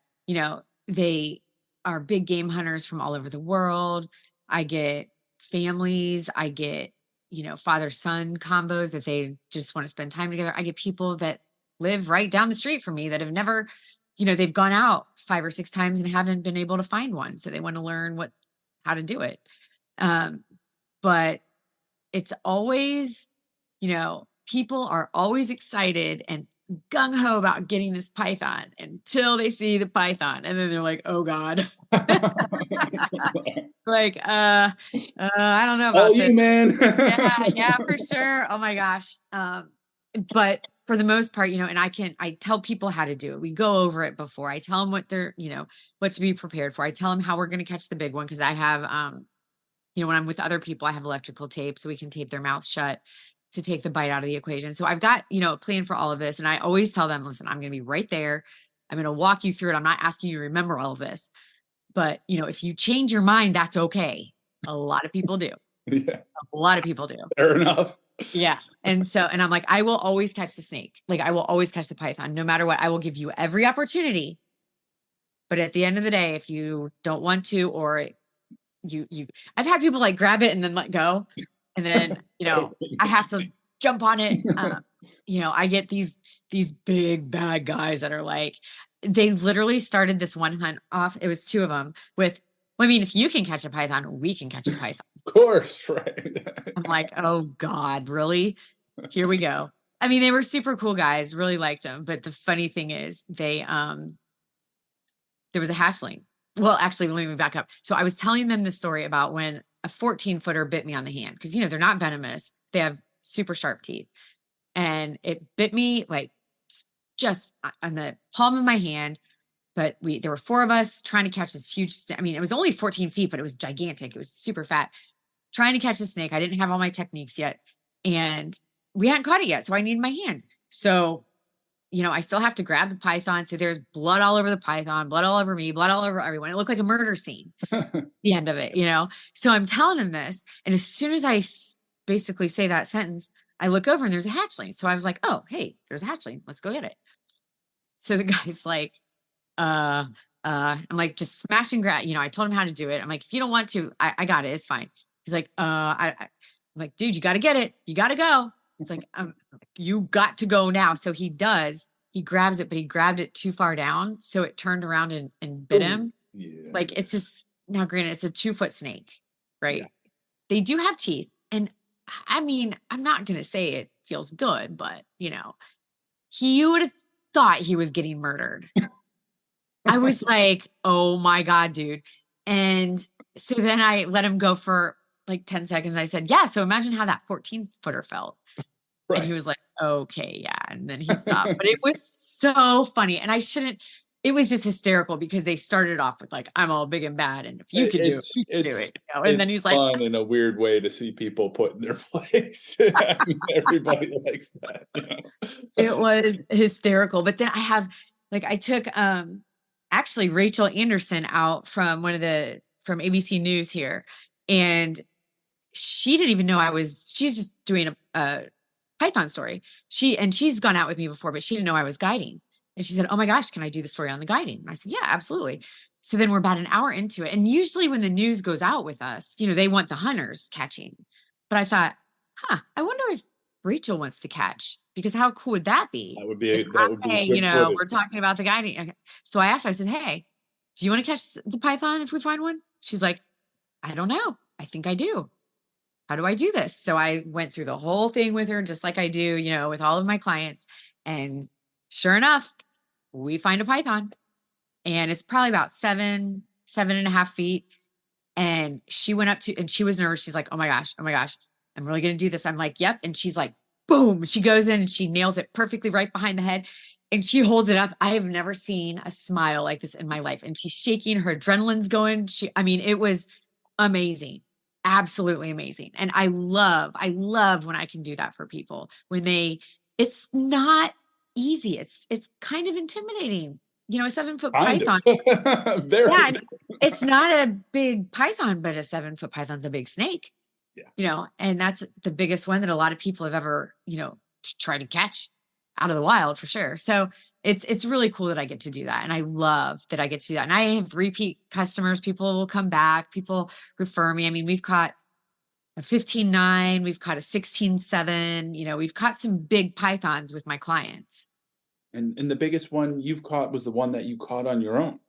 they are big game hunters from all over the world. I get families, I get, father-son combos that they just want to spend time together. I get people that live right down the street from me that have never, they've gone out 5 or 6 times and haven't been able to find one. So they want to learn how to do it. Um, but it's always, people are always excited and gung ho about getting this python until they see the python. And then they're like, oh God, like, I don't know All about this. you, man. Yeah, for sure. Oh my gosh. But for the most part, and I tell people how to do it. We go over it before. I tell them what what to be prepared for. I tell them how we're going to catch the big one. Cause I have, when I'm with other people, I have electrical tape so we can tape their mouth shut to take the bite out of the equation. So I've got, a plan for all of this. And I always tell them, listen, I'm going to be right there. I'm going to walk you through it. I'm not asking you to remember all of this, but if you change your mind, that's okay. A lot of people do. Yeah, A lot of people do. fair enough. Yeah. And I'm like, I will always catch the snake. Like I will always catch the python, no matter what. I will give you every opportunity. But at the end of the day, if you don't want to, or I've had people like grab it and then let go. And then, I have to jump on it. I get these big bad guys that are like, they literally started this one hunt off. It was 2 of them with, well, I mean, if you can catch a python, we can catch a python. Of course, right. I'm like, oh God, really? Here we go. I mean, they were super cool guys, really liked them. But the funny thing is there was a hatchling. Well, actually, let me back up. So I was telling them the story about when a 14-footer bit me on the hand, because, they're not venomous. They have super sharp teeth. And it bit me like just on the palm of my hand. But there were 4 of us trying to catch this huge, I mean, it was only 14 feet, but it was gigantic. It was super fat. Trying to catch a snake. I didn't have all my techniques yet. And we hadn't caught it yet. So I needed my hand. So I still have to grab the python. So there's blood all over the python, blood all over me, blood all over everyone. It looked like a murder scene, the end of it, So I'm telling him this. And as soon as I basically say that sentence, I look over and there's a hatchling. So I was like, oh, hey, there's a hatchling. Let's go get it. So the guy's like, I'm like, just smash and grab. I told him how to do it. I'm like, if you don't want to, I got it. It's fine. He's like, I'm like, dude, you got to get it. You got to go. He's like, you got to go now. So he does. He grabs it, but he grabbed it too far down. So it turned around and bit Oh, him. yeah. Like it's just, now granted, it's a 2-foot snake, Yeah. right? They do have teeth. And I mean, I'm not going to say it feels good, but you would have thought he was getting murdered. I was like, "Oh my God, dude." And so then I let him go for like 10 seconds. I said, "Yeah, so imagine how that 14-footer felt." And he Right. was like, "Okay, yeah." And then he stopped. But it was so funny. And it was just hysterical because they started off with like, "I'm all big and bad. And if you can do it, It's we can do it's it." And it's then he's like, fun in a weird way to see people put in their place. I mean, everybody likes that, it was hysterical. But then I took actually Rachel Anderson out from from ABC News here. And she didn't even know she's just doing a Python story. She's gone out with me before, but she didn't know I was guiding. And she said, "Oh my gosh, can I do the story on the guiding?" And I said, "Yeah, absolutely." So then we're about an hour into it. And usually when the news goes out with us, they want the hunters catching. But I thought, I wonder if Rachel wants to catch, because how cool would that be if that would be good we're footage. talking about the guiding. Okay. So I asked her, I said, "Hey, do you want to catch the python if we find one?" She's like, "I don't know. I think I do. How do I do this?" So I went through the whole thing with her, just like I do, with all of my clients. And sure enough, we find a python, and it's probably about 7.5 feet. And she went up to, and she was nervous. She's like, oh my gosh, I'm really going to do this." I'm like, "Yep." And she's like, boom, she goes in and she nails it perfectly right behind the head. And she holds it up. I have never seen a smile like this in my life. And she's shaking, her adrenaline's going. I mean, it was amazing. Absolutely amazing. And I love when I can do that for people it's not easy. It's kind of intimidating. A 7-foot Kind python. of. Yeah, Very. I mean, it's not a big python, but a 7-foot python's a big snake, Yeah. and that's the biggest one that a lot of people have ever, tried to catch out of the wild for sure. So it's really cool that I get to do that. And I love that I get to do that. And I have repeat customers. People will come back, people refer me. I mean, we've caught a 15.9, we've caught a 16.7, we've caught some big pythons with my clients. And the biggest one you've caught was the one that you caught on your own, and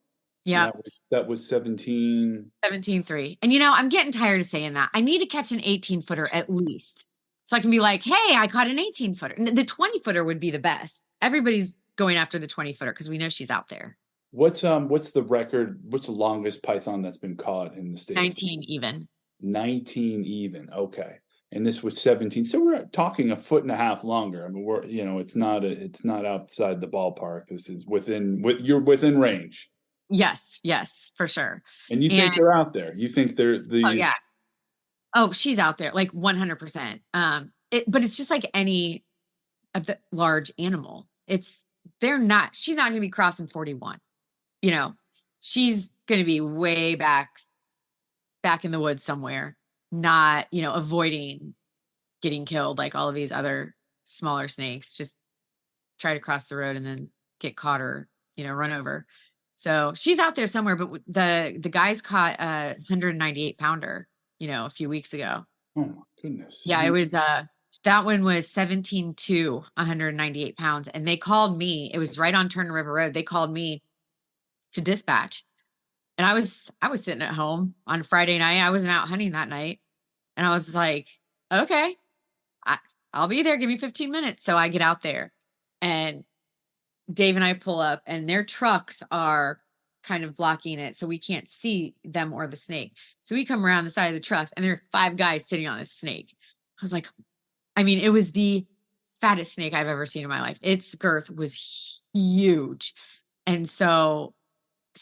Yeah. that was 17. 17.3. And I'm getting tired of saying that. I need to catch an 18-footer at least. So I can be like, "Hey, I caught an 18-footer." The 20-footer would be the best. Everybody's going after the 20-footer because we know she's out there. What's the record? What's the longest python that's been caught in the state of 19 even. 19 even, okay. And this was 17, so we're talking a foot and a half longer. I mean, it's not outside the ballpark. This is you're within range, Yes, yes, for sure. and you And think they're out there. You think they're oh these yeah. Oh, she's out there like 100%. But it's just like any of the large animal. She's not going to be crossing 41. You know, she's going to be way back in the woods somewhere, not, avoiding getting killed like all of these other smaller snakes. Just try to cross the road and then get caught or, run over. So she's out there somewhere, but the guys caught a 198 pounder, a few weeks ago. Oh my goodness. Yeah, it was that one was 17.2, 198 pounds. And they called me. It was right on Turner River Road. They called me to dispatch. And I was sitting at home on Friday night. I wasn't out hunting that night. And I was like, "Okay, I'll be there. Give me 15 minutes." So I get out there, and Dave and I pull up, and their trucks are kind of blocking it, so we can't see them or the snake. So we come around the side of the trucks, and there are 5 guys sitting on this snake. I was like, I mean, it was the fattest snake I've ever seen in my life. Its girth was huge. And so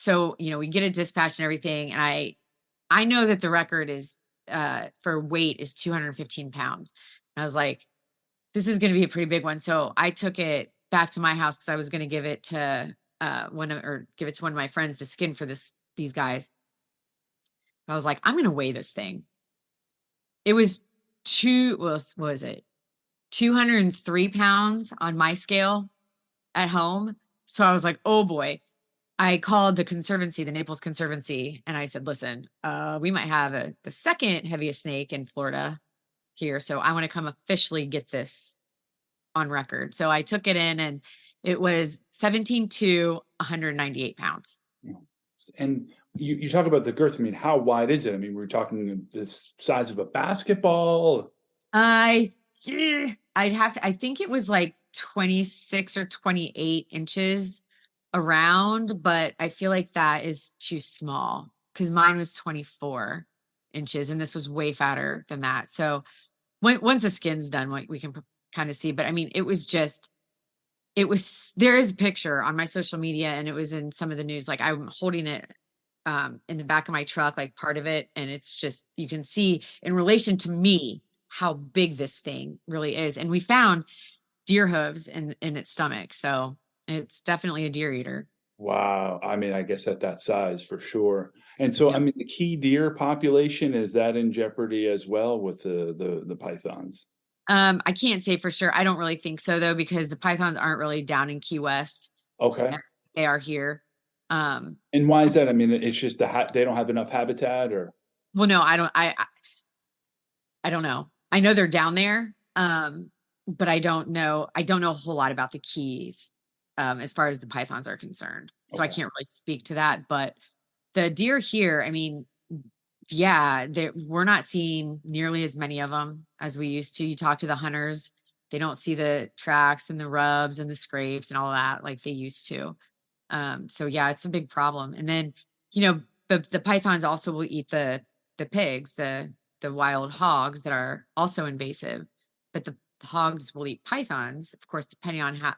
we get a dispatch and everything, and I know that the record is for weight is 215 pounds. And I was like, this is going to be a pretty big one. So I took it back to my house because I was going to give it to give it to one of my friends to skin for these guys. I was like, I'm going to weigh this thing. It was what was it? 203 pounds on my scale at home. So I was like, oh boy. I called the conservancy, the Naples Conservancy, and I said, "Listen, we might have the second heaviest snake in Florida here, so I want to come officially get this on record." So I took it in, and it was 17 to 198 pounds. You know, and you talk about the girth. I mean, how wide is it? I mean, we're talking this size of a basketball. I I'd have to, I think it was like 26 or 28 inches around, but I feel like that is too small because mine was 24 inches and this was way fatter than that. So once the skin's done, we can kind of see. But I mean, it was just, it was, there is a picture on my social media and it was in some of the news. Like I'm holding it in the back of my truck, like part of it. And it's just, you can see in relation to me how big this thing really is. And we found deer hooves in its stomach. So it's definitely a deer eater. Wow. I mean, I guess at that size for sure. And so, I Yep. mean, the key deer population, is that in jeopardy as well with the pythons? I can't say for sure. I don't really think so though, because the pythons aren't really down in Key West. Okay. uh, They are here. Um, And why is that? I mean, it's just they don't have enough habitat or well, no, I don't know. I know they're down there. But I don't know a whole lot about the Keys, as far as the pythons are concerned. So I okay. can't really speak to that. But the deer here, I mean, yeah, we're not seeing nearly as many of them as we used to. You talk to the hunters, they don't see the tracks and the rubs and the scrapes and all that like they used to. So yeah, it's a big problem. And then, you know, the pythons also will eat the pigs, the wild hogs that are also invasive. But the hogs will eat pythons, of course, depending on how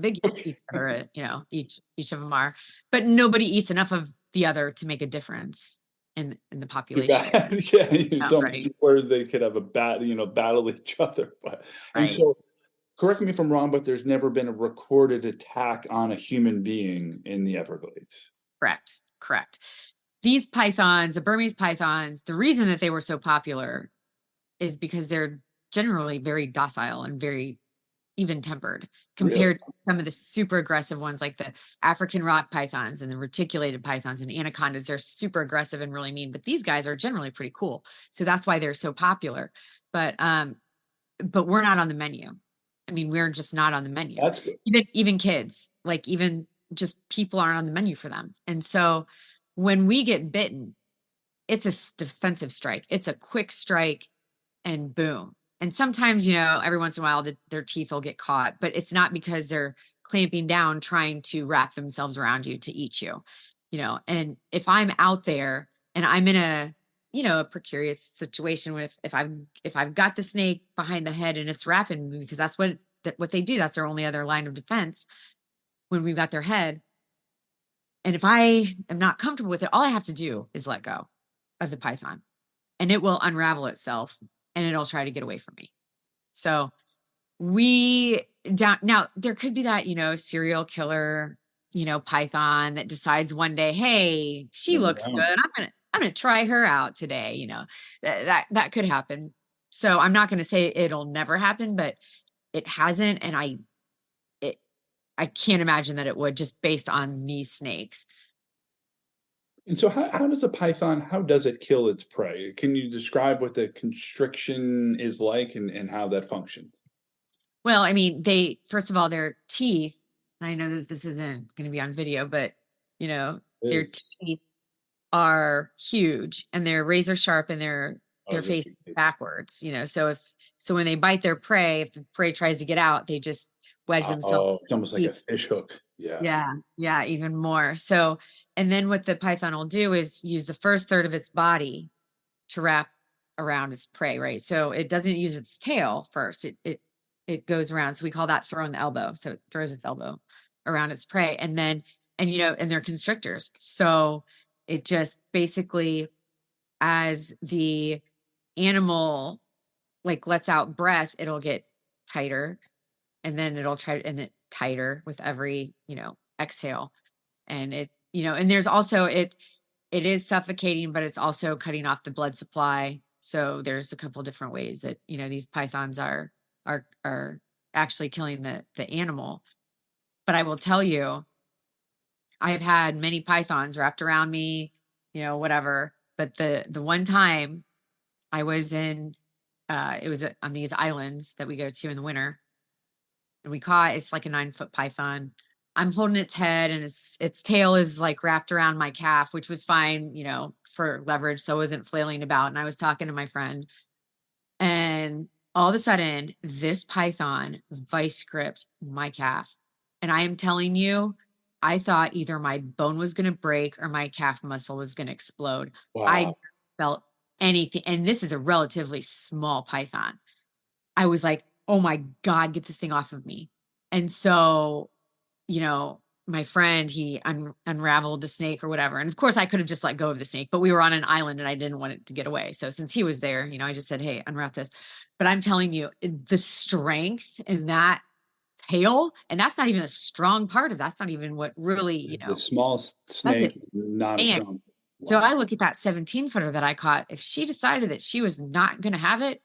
big each other, each of them are. But nobody eats enough of the other to make a difference in the Too population. bad. Yeah, it's almost Right, where they could have battle each other. But and right. so, correct me if I'm wrong, but there's never been a recorded attack on a human being in the Everglades. Correct, correct. These pythons, the Burmese pythons, the reason that they were so popular is because they're generally very docile and very even tempered Really? compared to some of the super aggressive ones like the African rock pythons and the reticulated pythons and anacondas. They're super aggressive and really mean, but these guys are generally pretty cool. So that's why they're so popular. But we're not on the menu. I mean, we're just not on the menu. That's good. Even kids, like even just people aren't on the menu for them. And so when we get bitten, it's a defensive strike. It's a quick strike and boom. And sometimes, every once in a while their teeth will get caught, but it's not because they're clamping down trying to wrap themselves around you to eat you. And if I'm out there and I'm in a precarious situation with if I've got the snake behind the head and it's wrapping me because that's what they do. That's their only other line of defense when we've got their head. And if I am not comfortable with it, all I have to do is let go of the python and it will unravel itself and it'll try to get away from me. So we down now there could be that, serial killer, python that decides one day, hey, she Never looks good. know. I'm gonna try her out today. That could happen. So I'm not gonna say it'll never happen, but it hasn't, and it I can't imagine that it would just based on these snakes. And so how does a python how does it kill its prey? Can you describe what the constriction is like and how that functions? Well, I mean, they first of all, their teeth, I know that this isn't gonna be on video, but, you know, It their is. teeth are huge and they're razor sharp and Oh, they're they're facing big. backwards, so when they bite their prey, if the prey tries to get out, they just wedge Oh, themselves it's almost like deep. a fish hook. Yeah. Yeah, yeah, even more. So, and then what the python will do is use the first third of its body to wrap around its prey, right? So it doesn't use its tail first. It goes around. So we call that throwing the elbow. So it throws its elbow around its prey. And then and they're constrictors. So it just basically as the animal like lets out breath, it'll get tighter and then it'll try and it tighter with every, exhale. And and there's also it is suffocating, but it's also cutting off the blood supply. So there's a couple different ways that, these pythons are actually killing the animal. But I will tell you, I've had many pythons wrapped around me, whatever. But the one time I was in, it was on these islands that we go to in the winter, and we caught, it's like a 9-foot python. I'm holding its head, and its tail is like wrapped around my calf, which was fine, for leverage, so I wasn't flailing about. And I was talking to my friend, and all of a sudden, this python vice gripped my calf. And I am telling you, I thought either my bone was going to break or my calf muscle was going to explode. I Wow. felt anything. And this is a relatively small python. I was like, oh my God, get this thing off of me. And so, my friend, he unraveled the snake or whatever. And of course, I could have just let go of the snake, but we were on an island and I didn't want it to get away. So since he was there, I just said, hey, unwrap this. But I'm telling you, the strength in that tail, and that's not even a strong part of that's not even what really, The small that's it. snake, not a And strong. so Wow. I look at that 17-footer that I caught. If she decided that she was not going to have it,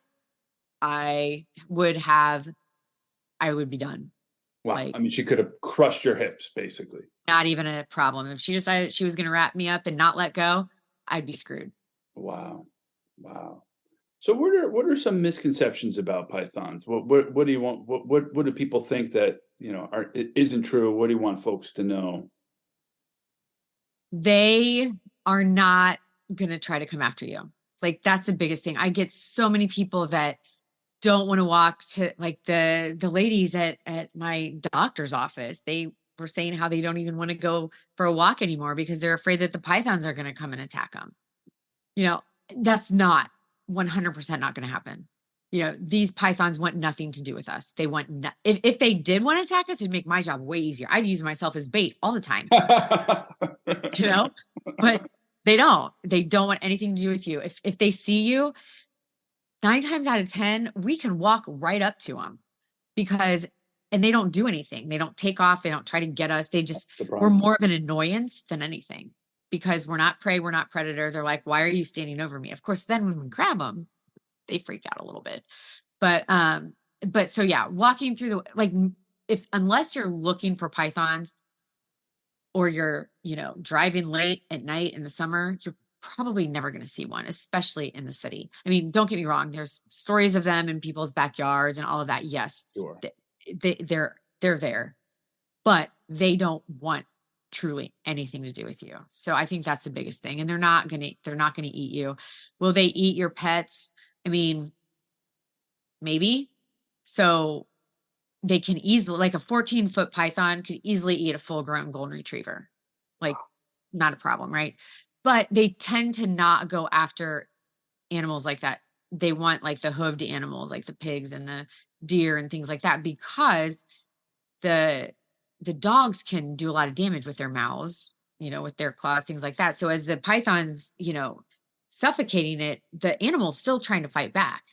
I would have, I would be done. Wow. Like, I mean, she could have crushed your hips, basically. not even a problem. If she decided she was going to wrap me up and not let go, I'd be screwed. Wow. Wow. So what are some misconceptions about pythons? What do you want? What do people think that, it isn't true? What do you want folks to know? They are not going to try to come after you. Like, that's the biggest thing. I get so many people that don't want to walk to, like, the ladies at my doctor's office. They were saying how they don't even want to go for a walk anymore because they're afraid that the pythons are going to come and attack them. You know, that's not 100% not going to happen. These pythons want nothing to do with us. They want if they did want to attack us, it'd make my job way easier. I'd use myself as bait all the time, you know, but they don't. They don't want anything to do with you. If they see you, 9 times out of 10, we can walk right up to them because, and they don't do anything. They don't take off. They don't try to get us. We're Surprising. more of an annoyance than anything because we're not prey. We're not predator. They're like, why are you standing over me? Of course, then when we grab them, they freak out a little bit. But so yeah, walking through unless you're looking for pythons or you're, driving late at night in the summer, you're probably never going to see one, especially in the city. I mean, don't get me wrong. There's stories of them in people's backyards and all of that. Yes, Sure. they're there, but they don't want truly anything to do with you. So I think that's the biggest thing. And they're not going to eat you. Will they eat your pets? I mean, maybe. So they can easily, like a 14-foot python could easily eat a full-grown golden retriever. Like, not a problem, right? But they tend to not go after animals like that. They want like the hooved animals, like the pigs and the deer and things like that, because the dogs can do a lot of damage with their mouths, with their claws, things like that. So as the python's, suffocating it, the animal's still trying to fight back.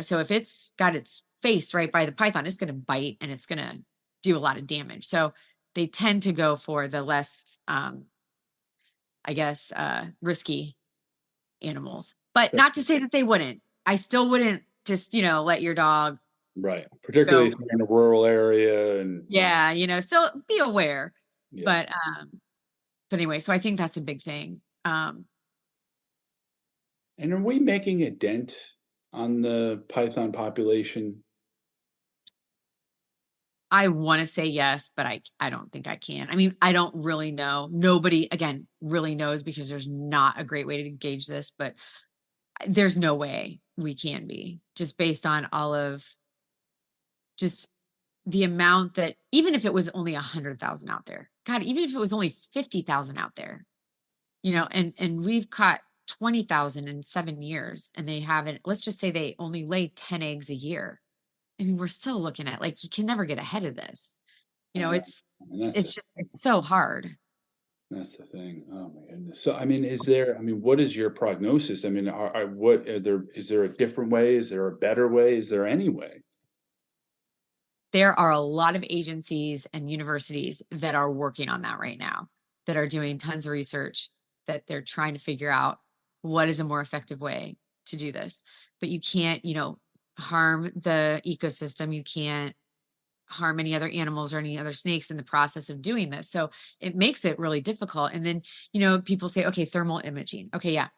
So if it's got its face right by the python, it's going to bite and it's going to do a lot of damage. So they tend to go for the less, I guess, risky animals. But not to say that they wouldn't. I still wouldn't just, let your dog Right. Particularly go. if you're in a rural area and Yeah, still be aware. yeah. But anyway, so I think that's a big thing. And are we making a dent on the python population? I want to say yes, but I don't think I can. I mean, I don't really know. Nobody, again, really knows because there's not a great way to gauge this, but there's no way we can be just based on all of just the amount that, even if it was only 100,000 out there, God, even if it was only 50,000 out there, and we've caught 20,000 in 7 years and they haven't, let's just say they only lay 10 eggs a year. I mean, we're still looking at, like, you can never get ahead of this. I know. It's And it's so hard. that's the thing. Oh my goodness. So I mean, what is your prognosis? I mean, is there a different way? Is there a better way? Is there any way? There are a lot of agencies and universities that are working on that right now, that are doing tons of research, that they're trying to figure out what is a more effective way to do this. But you can't, harm the ecosystem. You can't harm any other animals or any other snakes in the process of doing this. So it makes it really difficult. And then, people say, okay, thermal imaging. Okay, yeah,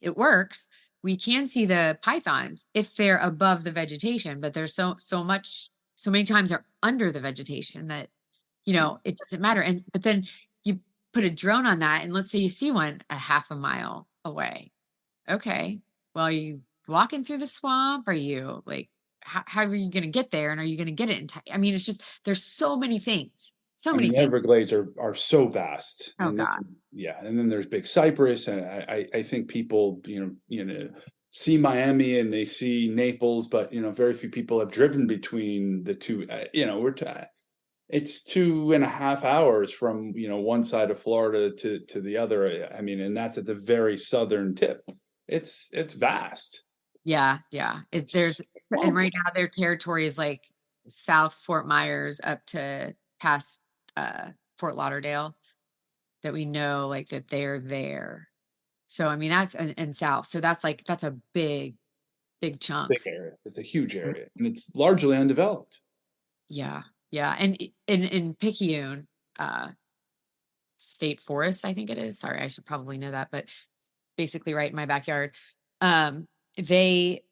it works. We can see the pythons if they're above the vegetation, but there's so many times they're under the vegetation that, it doesn't matter. But then you put a drone on that, and let's say you see one a half a mile away. Okay. Well, are you walking through the swamp? Are you like, how are you going to get there? And are you going to get it in time? I mean, it's just, there's so many things, so I many mean, the things. Everglades are so vast, Oh and then, God. yeah, and then there's Big Cypress, and I think people, see Miami and they see Naples, but very few people have driven between the two. It's 2.5 hours from one side of Florida to the other. I mean, and that's at the very southern tip. It's vast. Yeah. Yeah. It's And swamp. right now their territory is like South Fort Myers up to past, Fort Lauderdale, that we know like that they're there. So, I mean, that's and south. So that's a big Big chunk. area. It's a huge area, and it's largely undeveloped. Yeah. Yeah. And in Picayune, uh, State Forest, I think it is. Sorry, I should probably know that, but it's basically right in my backyard. They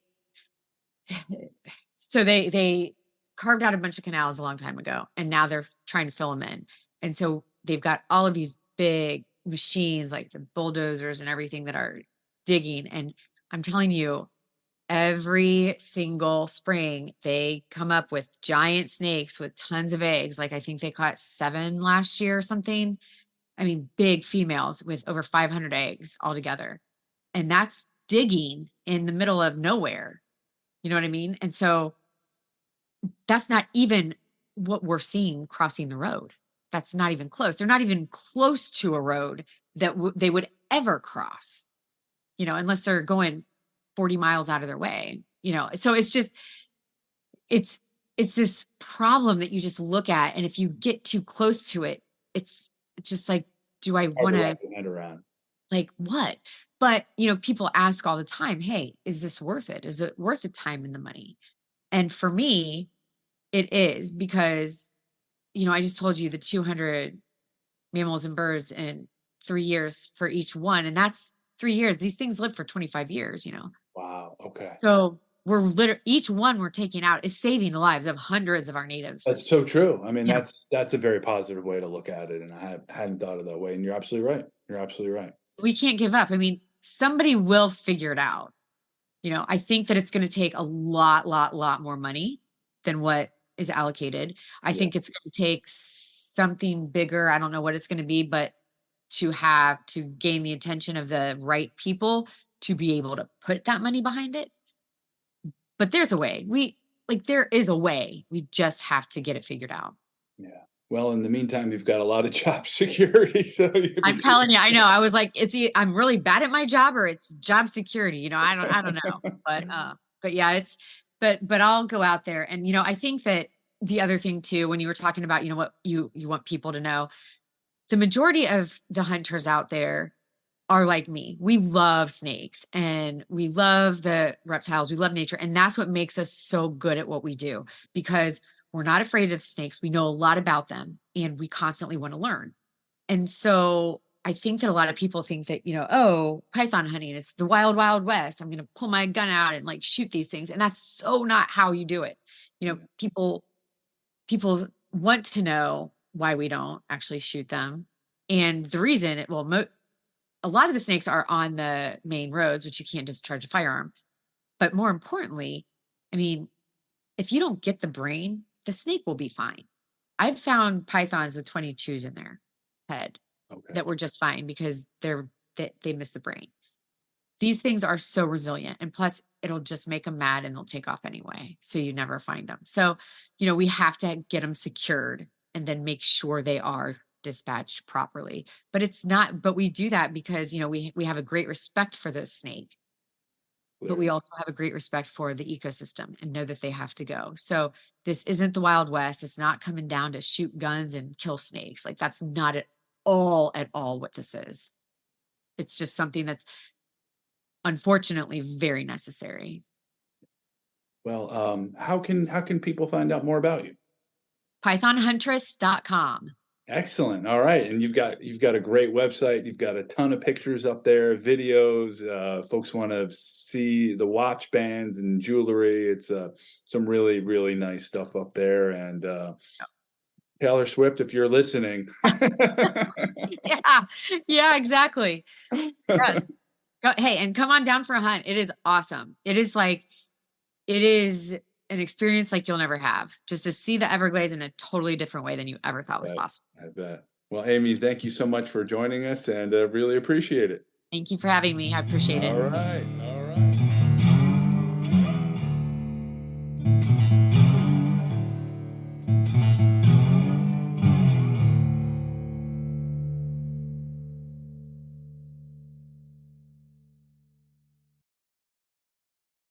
so they carved out a bunch of canals a long time ago, and now they're trying to fill them in. And so they've got all of these big machines like the bulldozers and everything that are digging. And I'm telling you, every single spring they come up with giant snakes with tons of eggs. Like I think they caught 7 last year or something. I mean, big females with over 500 eggs altogether. And that's digging in the middle of nowhere. You know what I mean? And so that's not even what we're seeing crossing the road. That's not even close. They're not even close to a road that they would ever cross, unless they're going 40 miles out of their way, So it's just, it's, it's this problem that you just look at. And if you get too close to it, it's just like, do I Hard want to to, wrap your head around. like, what? But, people ask all the time, hey, is this worth it? Is it worth the time and the money? And for me, it is because, I just told you the 200 mammals and birds in 3 years for each one. And that's 3 years. These things live for 25 years. Wow. Okay. So each one we're taking out is saving the lives of hundreds of our native. That's so true. I mean, You know, that's a very positive way to look at it, and I hadn't thought of that way. And you're absolutely right. You're absolutely right. we can't give up. I mean, somebody will figure it out. I think that it's going to take a lot more money than what is allocated. I Yeah. think it's going to take something bigger. I don't know what it's going to be, but to gain the attention of the right people to be able to put that money behind it. But there's a way. There is a way. We just have to get it figured out. Yeah. Well, in the meantime, you've got a lot of job security, so you'll I'm be telling you, I know. I was like, I'm really bad at my job or it's job security. I don't know. But yeah, but I'll go out there. And I think that the other thing too, when you were talking about, what you want people to know, the majority of the hunters out there are like me. We love snakes and we love the reptiles. We love nature. And that's what makes us so good at what we do, because we're not afraid of snakes. We know a lot about them and we constantly want to learn. And so I think that a lot of people think that, oh, python hunting, it's the wild, wild west. I'm going to pull my gun out and like shoot these things. And that's so not how you do it. People want to know why we don't actually shoot them. And the reason a lot of the snakes are on the main roads, which you can't discharge a firearm. But more importantly, I mean, if you don't get the brain, the snake will be fine. I've found pythons with 22s in their head okay. that were just fine because they miss the brain. These things are so resilient, and plus it'll just make them mad and they'll take off anyway. So you never find them. So, we have to get them secured and then make sure they are dispatched properly. But we do that because, we have a great respect for the snake, but we Clearly. also have a great respect for the ecosystem and know that they have to go. So this isn't the Wild West. It's not coming down to shoot guns and kill snakes. Like that's not at all what this is. It's just something that's unfortunately very necessary. Well, how can people find out more about you? pythonhuntress.com. Excellent. All right. And you've got a great website. You've got a ton of pictures up there, videos. Folks want to see the watch bands and jewelry. It's some really, really nice stuff up there. And Taylor Swift, if you're listening. Yeah. Yeah, exactly. Yes. Hey, and come on down for a hunt. It is awesome. It is an experience like you'll never have, just to see the Everglades in a totally different way than you ever thought was possible. I bet. Well, Amy, thank you so much for joining us, and really appreciate it. Thank you for having me. I appreciate it. All right. All right.